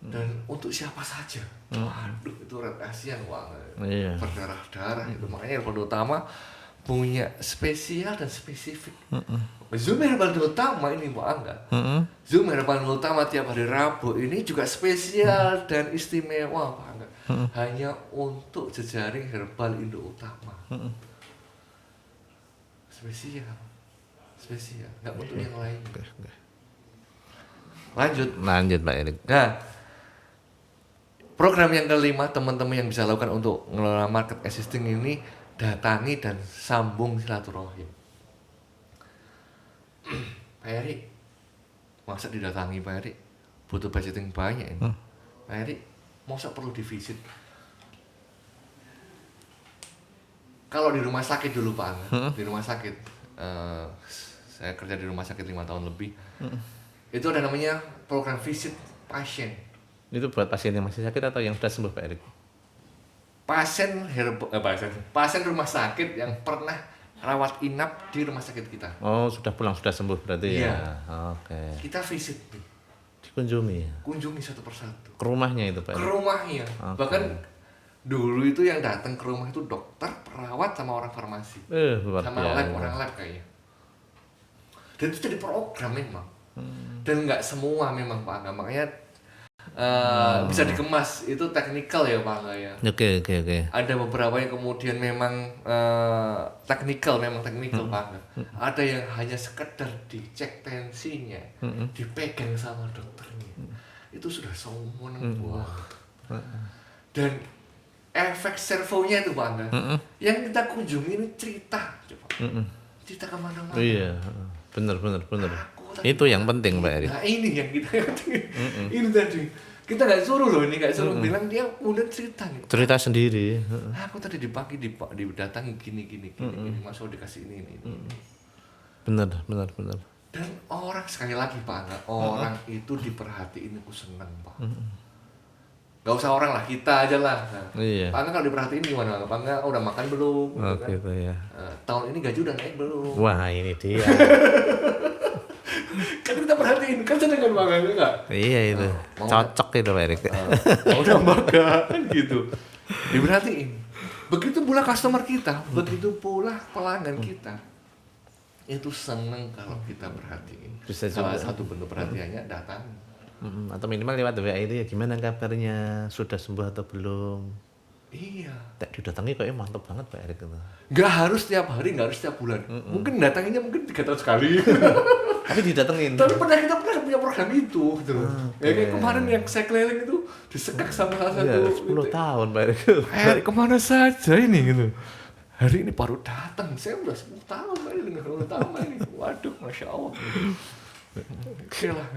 dan untuk siapa saja. Waduh, itu red Asian banget. Iya. Berdarah-darah itu. Makanya yang paling utama punya spesial dan spesifik. Zoom Herbal Utama ini Pak Angga. Zoom Herbal Utama tiap hari Rabu ini juga spesial dan istimewa Pak Angga. Hanya untuk jejaring herbal Indo Utama. Spesial, nggak untuk yang lain. Lanjut Pak Erik. Nah, program yang kelima teman-teman yang bisa lakukan untuk mengelola market existing ini, datangi dan sambung silaturahim. Pak Eri, masa didatangi Pak Eri? Butuh budgeting banyak ini. Pak Eri, masa perlu divisit? Kalau di rumah sakit dulu Pak Angga, di rumah sakit, saya kerja di rumah sakit 5 tahun lebih, itu ada namanya program visit pasien. Itu buat pasien yang masih sakit atau yang sudah sembuh Pak Erik? Pasien rumah sakit yang pernah rawat inap di rumah sakit kita. Oh, sudah pulang, sudah sembuh berarti Iya. ya. Oke. Kita visit, Dikunjungi. kunjungi satu persatu Ke rumahnya itu Pak ke Erik. rumahnya. Oke. Bahkan dulu itu yang datang ke rumah itu dokter, perawat sama orang farmasi, Luar sama biasa. orang lab kayaknya. Dan itu jadi program memang. Dan nggak semua memang Pak Angga, makanya bisa dikemas itu teknikal ya Pak Angga ya. Oke. Ada beberapa yang kemudian memang teknikal Pak Angga. Ada yang hanya sekedar dicek tensinya, dipegang sama dokternya. Itu sudah sewenang banget. Dan efek servonya itu Pak Angga, yang kita kunjungi ini cerita, coba. Cerita kemana-mana. Iya, bener. Aku tadi- Itu yang penting Pak Erik. Nah ini yang kita ini tadi kita nggak suruh loh ini, nggak suruh bilang, dia kemudian cerita nih. Cerita sendiri. Aku tadi di pagi didatangi gini, masuk dikasih ini. Bener. Dan orang sekali lagi Pak Angga, orang itu diperhatiin, aku seneng Pak. Gak usah orang lah, kita aja lah. Nah, Iya. Pak Angga kalau diperhatiin gimana? Pak Angga udah makan belum? Oh Gitu kan. gitu ya. Tahun ini gaji udah naik belum? Wah ini dia. Kan kita perhatiin, kan seneng kan Pak Angga enggak? Iya itu. mau Cocok itu Pak Erik. Udah makan gitu. Diperhatiin. Begitu pula customer kita, begitu pula pelanggan kita. Itu seneng kalau kita perhatiin. Bisa Salah juga. satu bentuk perhatiannya datang. Atau minimal lewat WA itu ya gimana kabarnya, sudah sembuh atau belum. Iya. Tak didatangi kayaknya mantep banget Pak Erik itu. Nggak harus setiap hari, nggak harus setiap bulan. Mungkin datanginnya mungkin 3 tahun sekali. Tapi didatengin. Tapi kita pernah punya program itu gitu loh. Ya kayak kemarin yang saya keliling itu disekak sama salah Iya, satu 10 tahun Pak Erik. Erik kemana saja ini gitu. Hari ini baru datang, saya udah 10 tahun ini dengan 10 tahun ini. Waduh, Masya Allah. Oke lah.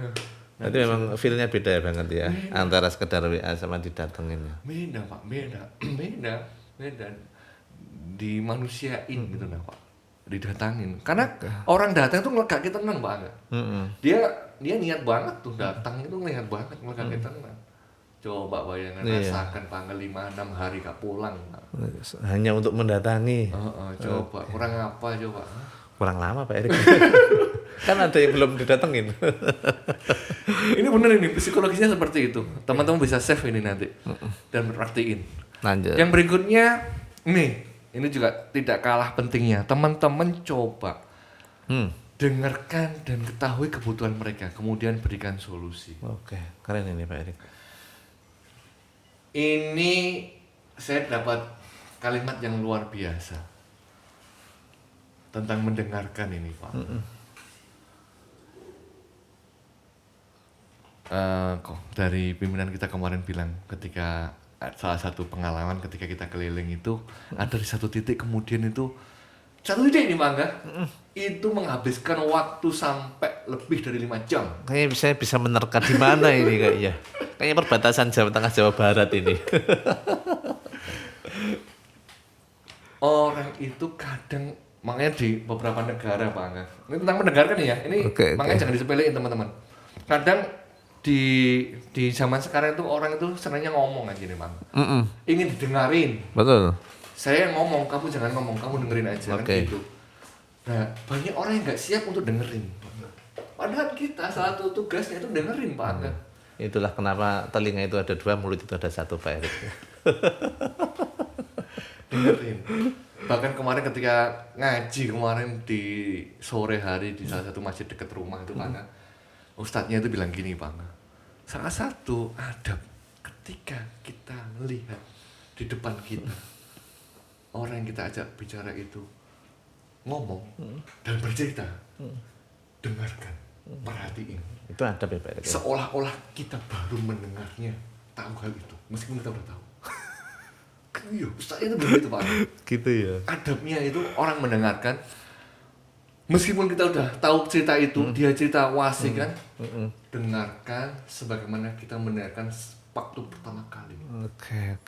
Nanti memang feel-nya beda banget ya, antara sekedar WA sama didatengin. Beda Pak, beda. Dimanusiain gitu nah Pak, didatangin. Karena orang datang tuh ngelegake tenang Pak Angga. Dia niat banget tuh datang itu niat banget ngelegake tenang. Coba bayangan rasakan Pak Angga 5-6 hari gak pulang. Hanya untuk mendatangi. Coba kurang apa coba? Kurang lama Pak Erik. Kan ada yang belum didatengin. Ini bener ini, psikologisnya seperti itu. Teman-teman bisa save ini nanti dan praktiin. Lanjut. Yang berikutnya nih, ini juga tidak kalah pentingnya. Teman-teman coba dengarkan dan ketahui kebutuhan mereka, kemudian berikan solusi. Oke, keren ini Pak Erik. Ini saya dapat kalimat yang luar biasa tentang mendengarkan ini Pak. Kok dari pimpinan kita kemarin bilang ketika salah satu pengalaman ketika kita keliling itu ada di satu titik kemudian itu satu titik ini Pak Angga itu menghabiskan waktu sampai lebih dari 5 jam. Kayaknya saya bisa menerka di mana ini kayaknya. Kayaknya perbatasan Jawa Tengah Jawa Barat ini. Orang itu kadang makanya di beberapa negara Pak Angga. Ini tentang mendengarkan ya. Ini makanya jangan disepelein teman-teman. Kadang di zaman sekarang itu orang itu senangnya ngomong aja nih Bang. Ingin didengarin. Betul. Saya ngomong, kamu jangan ngomong, kamu dengerin aja kan gitu. Nah, banyak orang yang nggak siap untuk dengerin. Padahal kita salah satu tugasnya itu dengerin Pak Angga. Itulah kenapa telinga itu ada 2, mulut itu ada 1 Pak Erik. Dengerin. Bahkan kemarin ketika ngaji kemarin di sore hari di salah satu masjid dekat rumah itu Pak Angga. Ustadznya itu bilang gini Pak Angga. Salah satu adab ketika kita melihat di depan kita orang yang kita ajak bicara itu ngomong dan bercerita, dengarkan, perhatiin. Itu adab ya Pak Erik. Seolah-olah kita baru mendengarnya, tahu hal itu, meskipun kita udah tahu. Iya, Ustaznya itu begitu Pak. Gitu ya. Adabnya itu orang mendengarkan, meskipun kita udah tahu cerita itu, dia cerita wasi kan, dengarkan sebagaimana kita mendengarkan waktu pertama kali. Oke.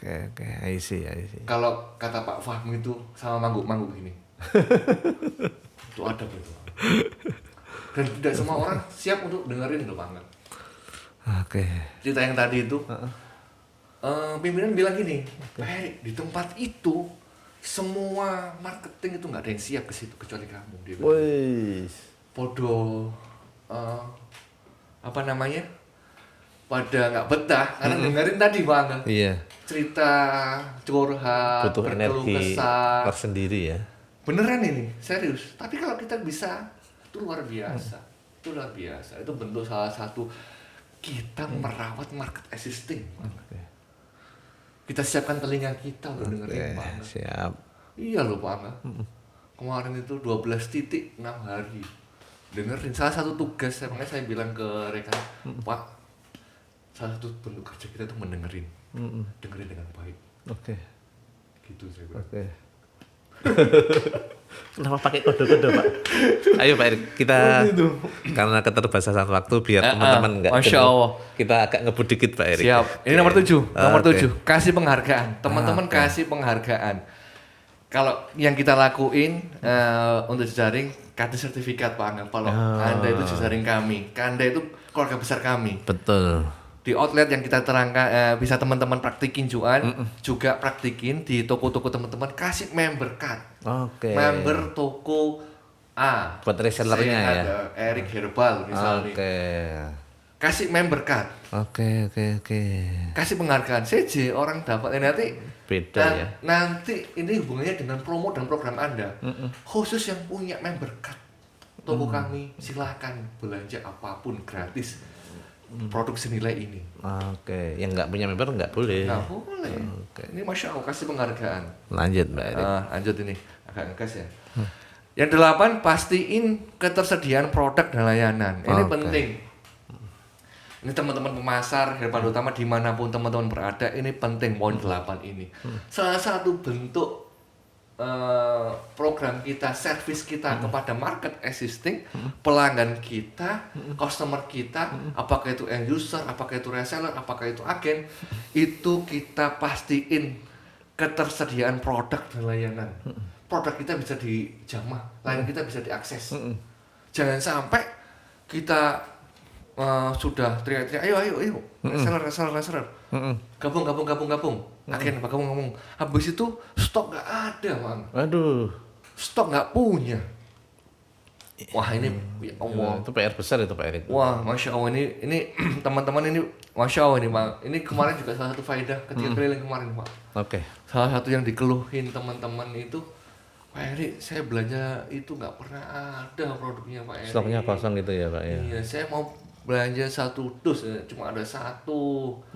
I see. Kalau kata Pak Fahmi itu sama mangguk-mangguk gini. Itu adab itu. Dan tidak semua orang siap untuk dengerin loh Pak. Oke. Cerita yang tadi itu, pimpinan bilang gini, di tempat itu semua marketing itu nggak ada yang siap ke situ kecuali kamu. Dia bilang. Podo apa namanya? Pada nggak betah karena dengerin tadi Bang. Iya. Cerita curhat, butuh energi tersendiri ya. Beneran ini, serius. Tapi kalau kita bisa, itu luar biasa. Itu luar biasa. Itu bentuk salah satu kita merawat market existing. Kita siapkan telinga kita untuk dengerin Bang. Siap. Iya loh Bang. Kemarin itu 12 titik 6 hari. Dengerin salah satu tugas, makanya saya bilang ke rekan, Pak, salah satu bentuk kerja kita itu mendengerin. Dengerin dengan baik. Oke. Gitu saya bilang. Oke. Kenapa pakai kode-kode Pak? Ayo Pak Erik, kita karena keterbatasan waktu biar teman-teman enggak Masya Allah. Kita agak ngebut dikit Pak Erik. Siap. Ini nomor 7. Nomor Oke. 7. Kasih penghargaan. Teman-teman kasih penghargaan. Kalau yang kita lakuin untuk jejaring, kasih sertifikat Pak Angga. Kalau Anda itu jejaring kami, Anda itu keluarga besar kami. Betul. Di outlet yang kita terangkan bisa teman-teman praktikin juga praktikin di toko-toko teman-teman, kasih member card. Oke. Member toko A. Buat resellernya ya. Ada Erik Herbal misalnya. Oke. Kasih member card. Oke. Kasih penghargaan. CJ orang dapat nanti Beda ya. Nanti ini hubungannya dengan promo dan program Anda. Khusus yang punya member card toko kami, silakan belanja apapun gratis. produk senilai ini. Oke, yang nggak punya member nggak boleh. Nggak boleh. Oke. Ini Masya Allah kasih penghargaan. Lanjut Mbak Erik. Lanjut ini agak ngegas ya. Yang 8, pastiin ketersediaan produk dan layanan. Ini Oke. penting. Ini teman-teman pemasar Herbaldo Utama dimanapun teman-teman berada, ini penting poin 8 ini. Salah satu bentuk program kita, servis kita kepada market existing, pelanggan kita, customer kita, apakah itu end user, apakah itu reseller, apakah itu agen, itu kita pastiin ketersediaan produk dan layanan. Produk kita bisa dijamah, layanan kita bisa diakses. Jangan sampai kita sudah teriak-teriak, ayo, reseller, gabung, agen gabung. Habis itu stok nggak ada, Bang. Aduh. Stok nggak punya. Wah ini, ya Allah. Itu PR besar itu Pak Erik. Wah, Masya Allah ini teman-teman ini, Masya Allah ini Bang. Ini kemarin juga salah satu faedah ketika keliling kemarin Pak. Oke. Salah satu yang dikeluhin teman-teman itu, Pak Erik, saya belanja itu nggak pernah ada produknya Pak Erik. Stoknya kosong gitu ya Pak ya. Iya, saya mau belanja 1 dus, cuma ada 1.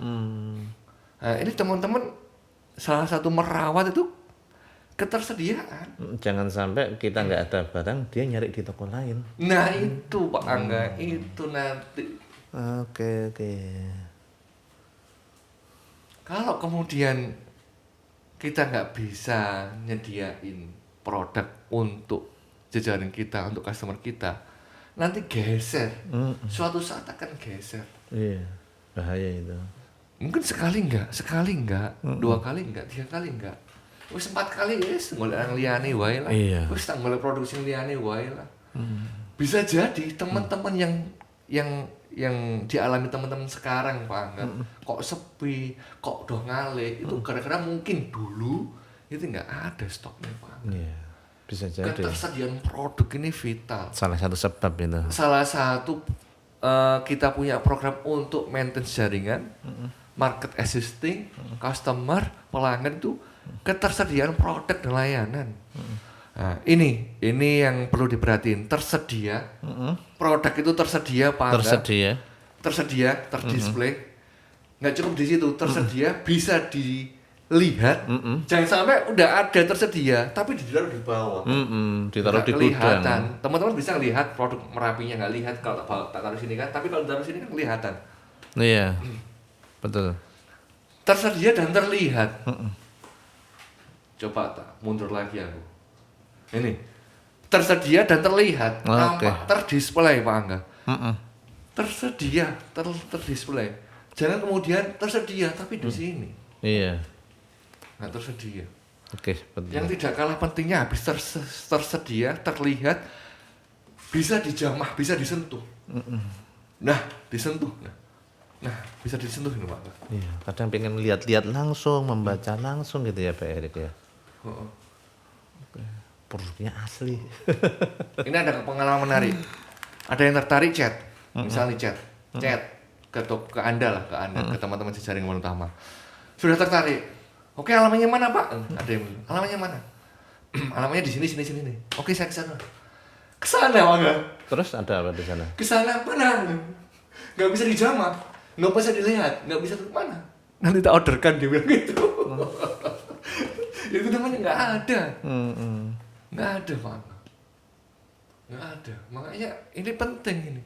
Nah, ini teman-teman salah satu merawat itu ketersediaan. Jangan sampai kita nggak ada barang, dia nyari di toko lain. Nah itu Pak Angga, itu nanti. Oke. Kalau kemudian kita nggak bisa nyediain produk untuk jajaran kita, untuk customer kita, nanti geser. Suatu saat akan geser. Iya, bahaya itu. Mungkin sekali enggak, 2 kali enggak, 3 kali enggak. Wis 4 kali wis golek nang liyane wae lah. Iya. Wis tak golek produksi liyane wae lah. Bisa jadi teman-teman yang dialami teman-teman sekarang Pak Angga, kok sepi, kok doh ngalih, itu gara-gara mungkin dulu itu enggak ada stoknya Pak Angga. Iya. Bisa jadi. Ketersediaan produk ini vital. Salah satu sebab itu. Salah satu kita punya program untuk maintenance jaringan, market existing, customer, pelanggan itu ketersediaan produk dan layanan. Nah, ini yang perlu diperhatiin, tersedia. Produk itu tersedia Pak Angga. Tersedia, terdisplay. Nggak cukup di situ, tersedia bisa dilihat. Jangan sampai udah ada tersedia, tapi ditaruh di bawah. Ditaruh di kelihatan. gudang. Teman-teman bisa lihat produk Merapinya, nggak lihat kalau tak taruh sini kan, tapi kalau taruh sini kan kelihatan. Iya. Betul. Tersedia dan terlihat. Coba tak mundur lagi aku. Ini tersedia dan terlihat, nampak, terdisplay Pak Angga. Tersedia, terdisplay. Jangan kemudian tersedia tapi di sini. Iya. Nggak tersedia. Oke, betul. Yang tidak kalah pentingnya habis tersedia, terlihat, bisa dijamah, bisa disentuh. Nah, disentuh. Nah, bisa disentuh ini Pak. Iya, kadang pengen lihat-lihat langsung, membaca langsung gitu ya Pak Erik ya. Produknya asli. Ini ada pengalaman menarik. Ada yang tertarik chat, misalnya chat ke Anda lah, ke teman-teman jejaring Herbaldo Utama. Sudah tertarik. Oke, alamatnya mana Pak? Ada yang bilang, alamatnya mana? Alamatnya di sini nih. Oke, saya ke sana. Ke sana Pak. Terus ada apa di sana? Ke sana mana? Nggak bisa dijamah, nggak bisa dilihat, nggak bisa ke mana. Nanti tak orderkan, dia bilang gitu. Itu namanya nggak ada. Nggak ada Pak. Nggak ada. Makanya ini penting ini.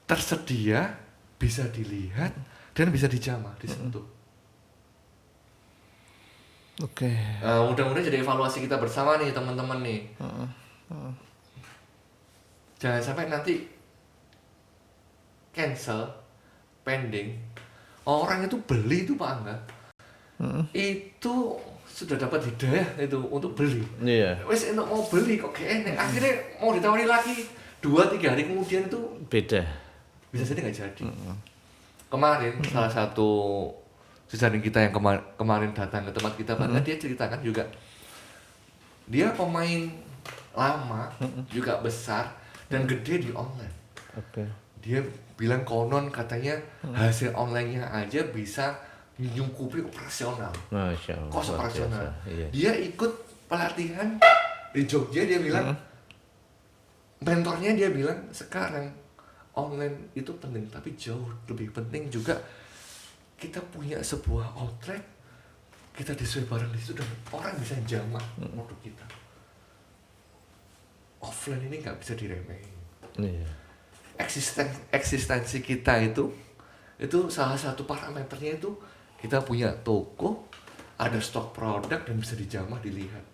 Tersedia, bisa dilihat, dan bisa dijamah, disentuh. Oke. Mudah-mudahan jadi evaluasi kita bersama nih teman-teman nih. Jangan sampai nanti cancel, pending. Orang itu beli itu Pak Angga. Itu sudah dapat hidayah itu untuk beli. Iya. Wes untuk mau beli kok enak. Akhirnya mau ditawari lagi 2-3 hari kemudian itu Beda. bisa jadi nggak jadi. Kemarin salah satu jejaring kita yang kemarin datang ke tempat kita, dia ceritakan juga dia pemain lama, juga besar dan gede di online. Oke. Dia bilang konon katanya hasil online-nya aja bisa menyungkupi operasional. Masya Allah. Kos operasional. Iya. Dia ikut pelatihan di Jogja, dia bilang mentornya dia bilang sekarang online itu penting, tapi jauh lebih penting juga kita punya sebuah outlet, kita display barang di situ dan orang bisa jamah produk kita. Offline ini nggak bisa diremehin. Iya. Eksistensi kita itu salah satu parameternya itu kita punya toko, ada stok produk dan bisa dijamah, dilihat.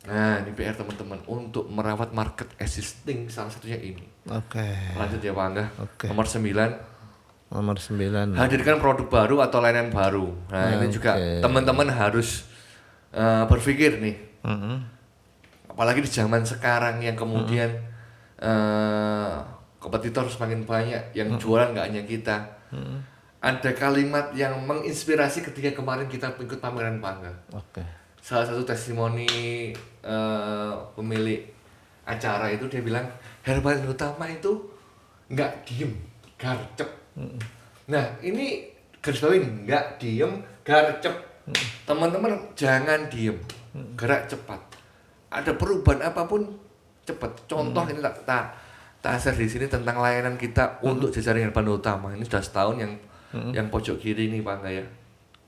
Nah, ini PR teman-teman untuk merawat market existing, salah satunya ini. Oke. Lanjut ya Pak Angga. Oke. Nomor 9, Nomor 9. hadirkan produk baru atau layanan baru. Nah, ini juga teman-teman harus berpikir nih. Apalagi di zaman sekarang yang kemudian kompetitor semakin banyak, yang jualan nggak hanya kita. Ada kalimat yang menginspirasi ketika kemarin kita ikut pameran Pak Angga. Oke. Salah satu testimoni pemilik acara itu, dia bilang herbal utama itu nggak diem, garcep. Nah ini garis bawahi, nggak diem, garcep. Teman-teman jangan diem, gerak cepat. Ada perubahan apapun cepat. Contoh ini tak share di sini tentang layanan kita untuk jajaran herbal utama. Ini sudah setahun yang pojok kiri ini Pak Angga ya.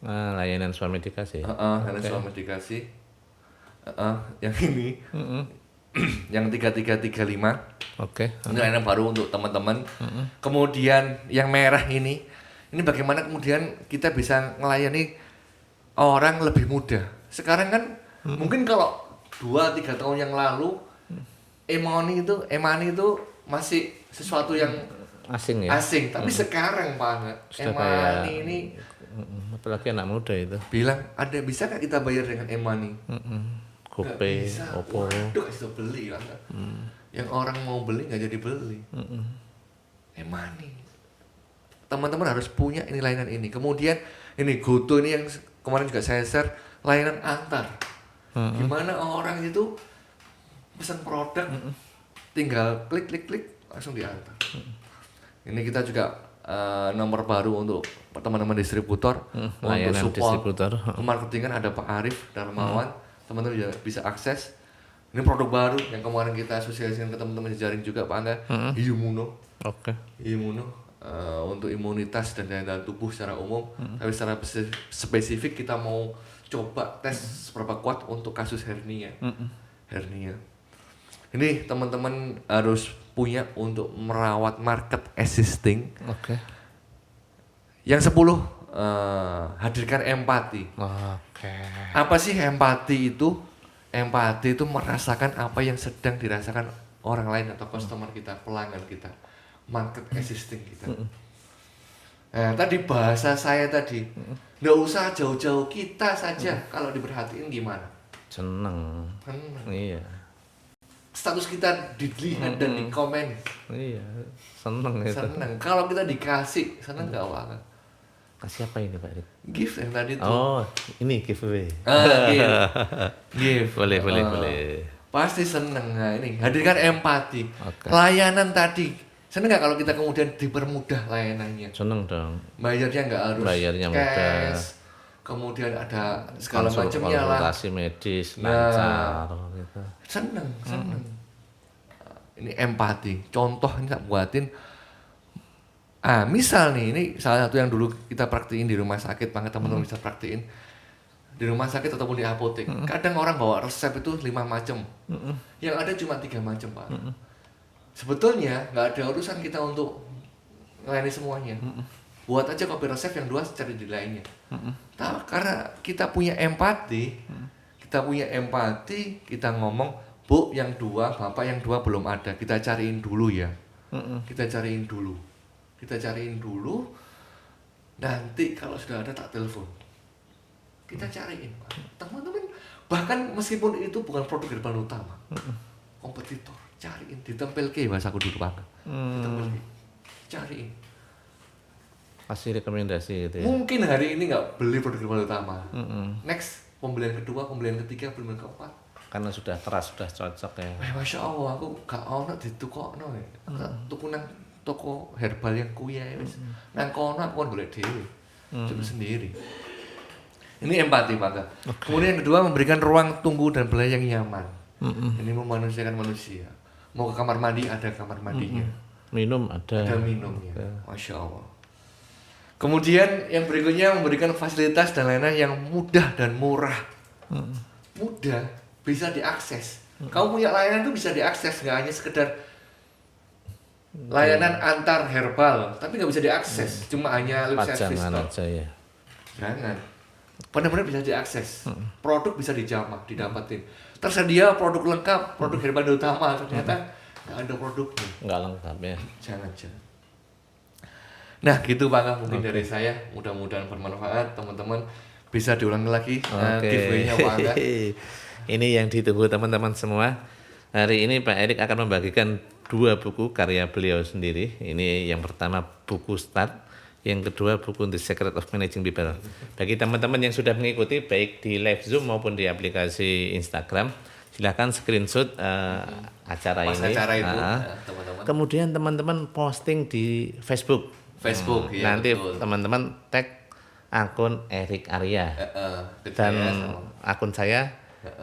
Layanan suami dikasih. Layanan suami dikasih. Yang ini. Yang 3335. Oke. Ini layanan baru untuk teman-teman. Kemudian yang merah ini bagaimana kemudian kita bisa melayani orang lebih mudah. Sekarang kan mungkin kalau 2-3 tahun yang lalu Emani itu masih sesuatu yang Asing ya. asing, tapi sekarang banget Sudah Emani ini apalagi anak muda itu. bilang, ada bisa nggak kita bayar dengan Emani? Nggak GoPay, bisa. Oppo. Waduh, itu beli kan? Yang orang mau beli nggak jadi beli. Emani. Teman-teman harus punya ini layanan ini. Kemudian ini GoTo ini yang kemarin juga saya share, layanan antar. Gimana orang itu pesan produk, tinggal klik langsung diantar. Ini kita juga nomor baru untuk teman-teman distributor, untuk layanan support distributor. marketingan ada Pak Arif Darmawan. Teman-teman bisa akses. Ini produk baru yang kemarin kita sosialisasikan ke teman-teman jejaring juga Pak Angga, Imuno. Oke. Imuno untuk imunitas dan daya tahan tubuh secara umum. Tapi secara spesifik kita mau coba tes seberapa kuat untuk kasus hernia. Ini teman-teman harus punya untuk merawat market existing. Oke. Yang 10, hadirkan empati. Oke. Apa sih empati itu? Empati itu merasakan apa yang sedang dirasakan orang lain atau customer kita, pelanggan kita, market existing kita. Nah, tadi bahasa saya tadi, nggak usah jauh-jauh, kita saja kalau diperhatiin gimana? Seneng. Iya. Status kita dilihat dan dikomen. Iya. Seneng itu. Seneng. Kalau kita dikasih, seneng nggak Pak? Kasih apa ini Pak Rik? Gift yang tadi tuh. Oh, ini giveaway. Gift. Boleh. Pasti seneng. Nah ini, hadirkan empati. Oke. Layanan tadi. Seneng nggak kalau kita kemudian dipermudah layanannya? Seneng dong. Bayarnya nggak harus Bayarnya mudah. Kemudian ada segala macamnya lah. Konsultasi medis, lancar gitu. Seneng. Ini empati. Contoh ini tak buatin. Misal nih, ini salah satu yang dulu kita praktiin di rumah sakit, banget teman-teman bisa praktiin di rumah sakit ataupun di apotek. Kadang orang bawa resep itu 5 macam, yang ada cuma 3 macam Pak. Sebetulnya nggak ada urusan kita untuk melayani semuanya. Buat aja kopi resep yang 2 cari di lainnya. Karena kita punya empati, kita ngomong, Bu yang 2, Bapak yang 2 belum ada, kita cariin dulu ya. Kita cariin dulu, nanti kalau sudah ada tak telepon. Kita cariin, Pak. Teman-teman, bahkan meskipun itu bukan produk herbal utama, kompetitor, cariin, ditempel ke bahasaku dulu Pak. Ditempel ke, cariin. Kasih rekomendasi gitu ya. Mungkin hari ini nggak beli produk herbal utama. Next, pembelian kedua, pembelian ketiga, pembelian keempat. Karena sudah keras, sudah cocok ya. Masya Allah, aku gak ono di tukokno ya. Tuku nang toko herbal yang kuya wis. Nang kono aku kan golek dhewe. Coba sendiri. Ini empati Pak. Kemudian yang kedua, memberikan ruang tunggu dan belanja yang nyaman. Ini memanusiakan manusia. Mau ke kamar mandi ada kamar mandinya. minum ada. Ada minumnya. Masya Allah. Kemudian yang berikutnya memberikan fasilitas dan layanan yang mudah dan murah. Mudah, bisa diakses. Kamu punya layanan itu bisa diakses, nggak hanya sekedar layanan antar herbal, tapi nggak bisa diakses. Cuma hanya lip service. Pajangan aja ya. Jangan. Benar-benar bisa diakses. Produk bisa dijamah, didapatin. Tersedia produk lengkap, produk herbal utama. Ternyata nggak ada produknya. Nggak lengkap ya. Jangan. Nah gitu Pak, mungkin dari saya. Mudah-mudahan bermanfaat. Teman-teman bisa diulangi lagi giveaway-nya Pak Angga. Ini yang ditunggu teman-teman semua. Hari ini Pak Erik akan membagikan 2 buku karya beliau sendiri. Ini yang pertama buku Start, yang kedua buku The Secret of Managing People. Bagi teman-teman yang sudah mengikuti baik di live Zoom maupun di aplikasi Instagram, silakan screenshot acara Pas ini. acara itu, teman-teman. Kemudian teman-teman posting di Facebook. Ya, Nanti betul. teman-teman tag akun Erik Arya Ke dan saya sama- akun saya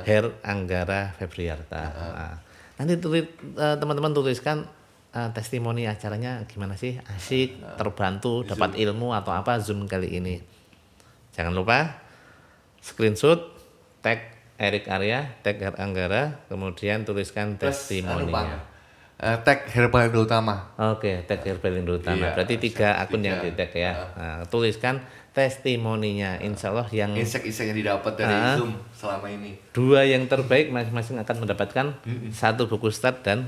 Her Anggara Febriarta. Nah, nanti teman-teman tuliskan testimoni acaranya gimana sih, asik, terbantu, dapat ilmu atau apa Zoom kali ini. Jangan lupa screenshot, tag Erik Arya, tag Her Anggara, kemudian tuliskan Plus, testimoninya. tag herbal Indo Utama. Oke, tag Herbal Indo Utama. Iya, Berarti 3 akun yang 3. di tag ya. Nah, tuliskan testimoninya, insya Allah yang Insek-insek yang didapat dari Zoom selama ini. 2 yang terbaik masing-masing akan mendapatkan 1 buku Start dan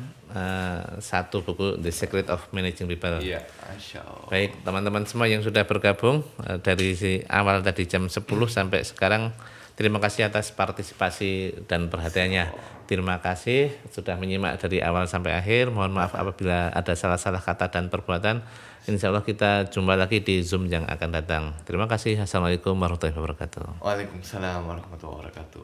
1 buku The Secret of Managing People. Iya, Masya Allah. Baik, teman-teman semua yang sudah bergabung dari awal tadi jam 10 sampai sekarang, terima kasih atas partisipasi dan perhatiannya. Terima kasih sudah menyimak dari awal sampai akhir. Mohon maaf apabila ada salah-salah kata dan perbuatan. Insya Allah kita jumpa lagi di Zoom yang akan datang. Terima kasih. Assalamualaikum warahmatullahi wabarakatuh. Waalaikumsalam warahmatullahi wabarakatuh.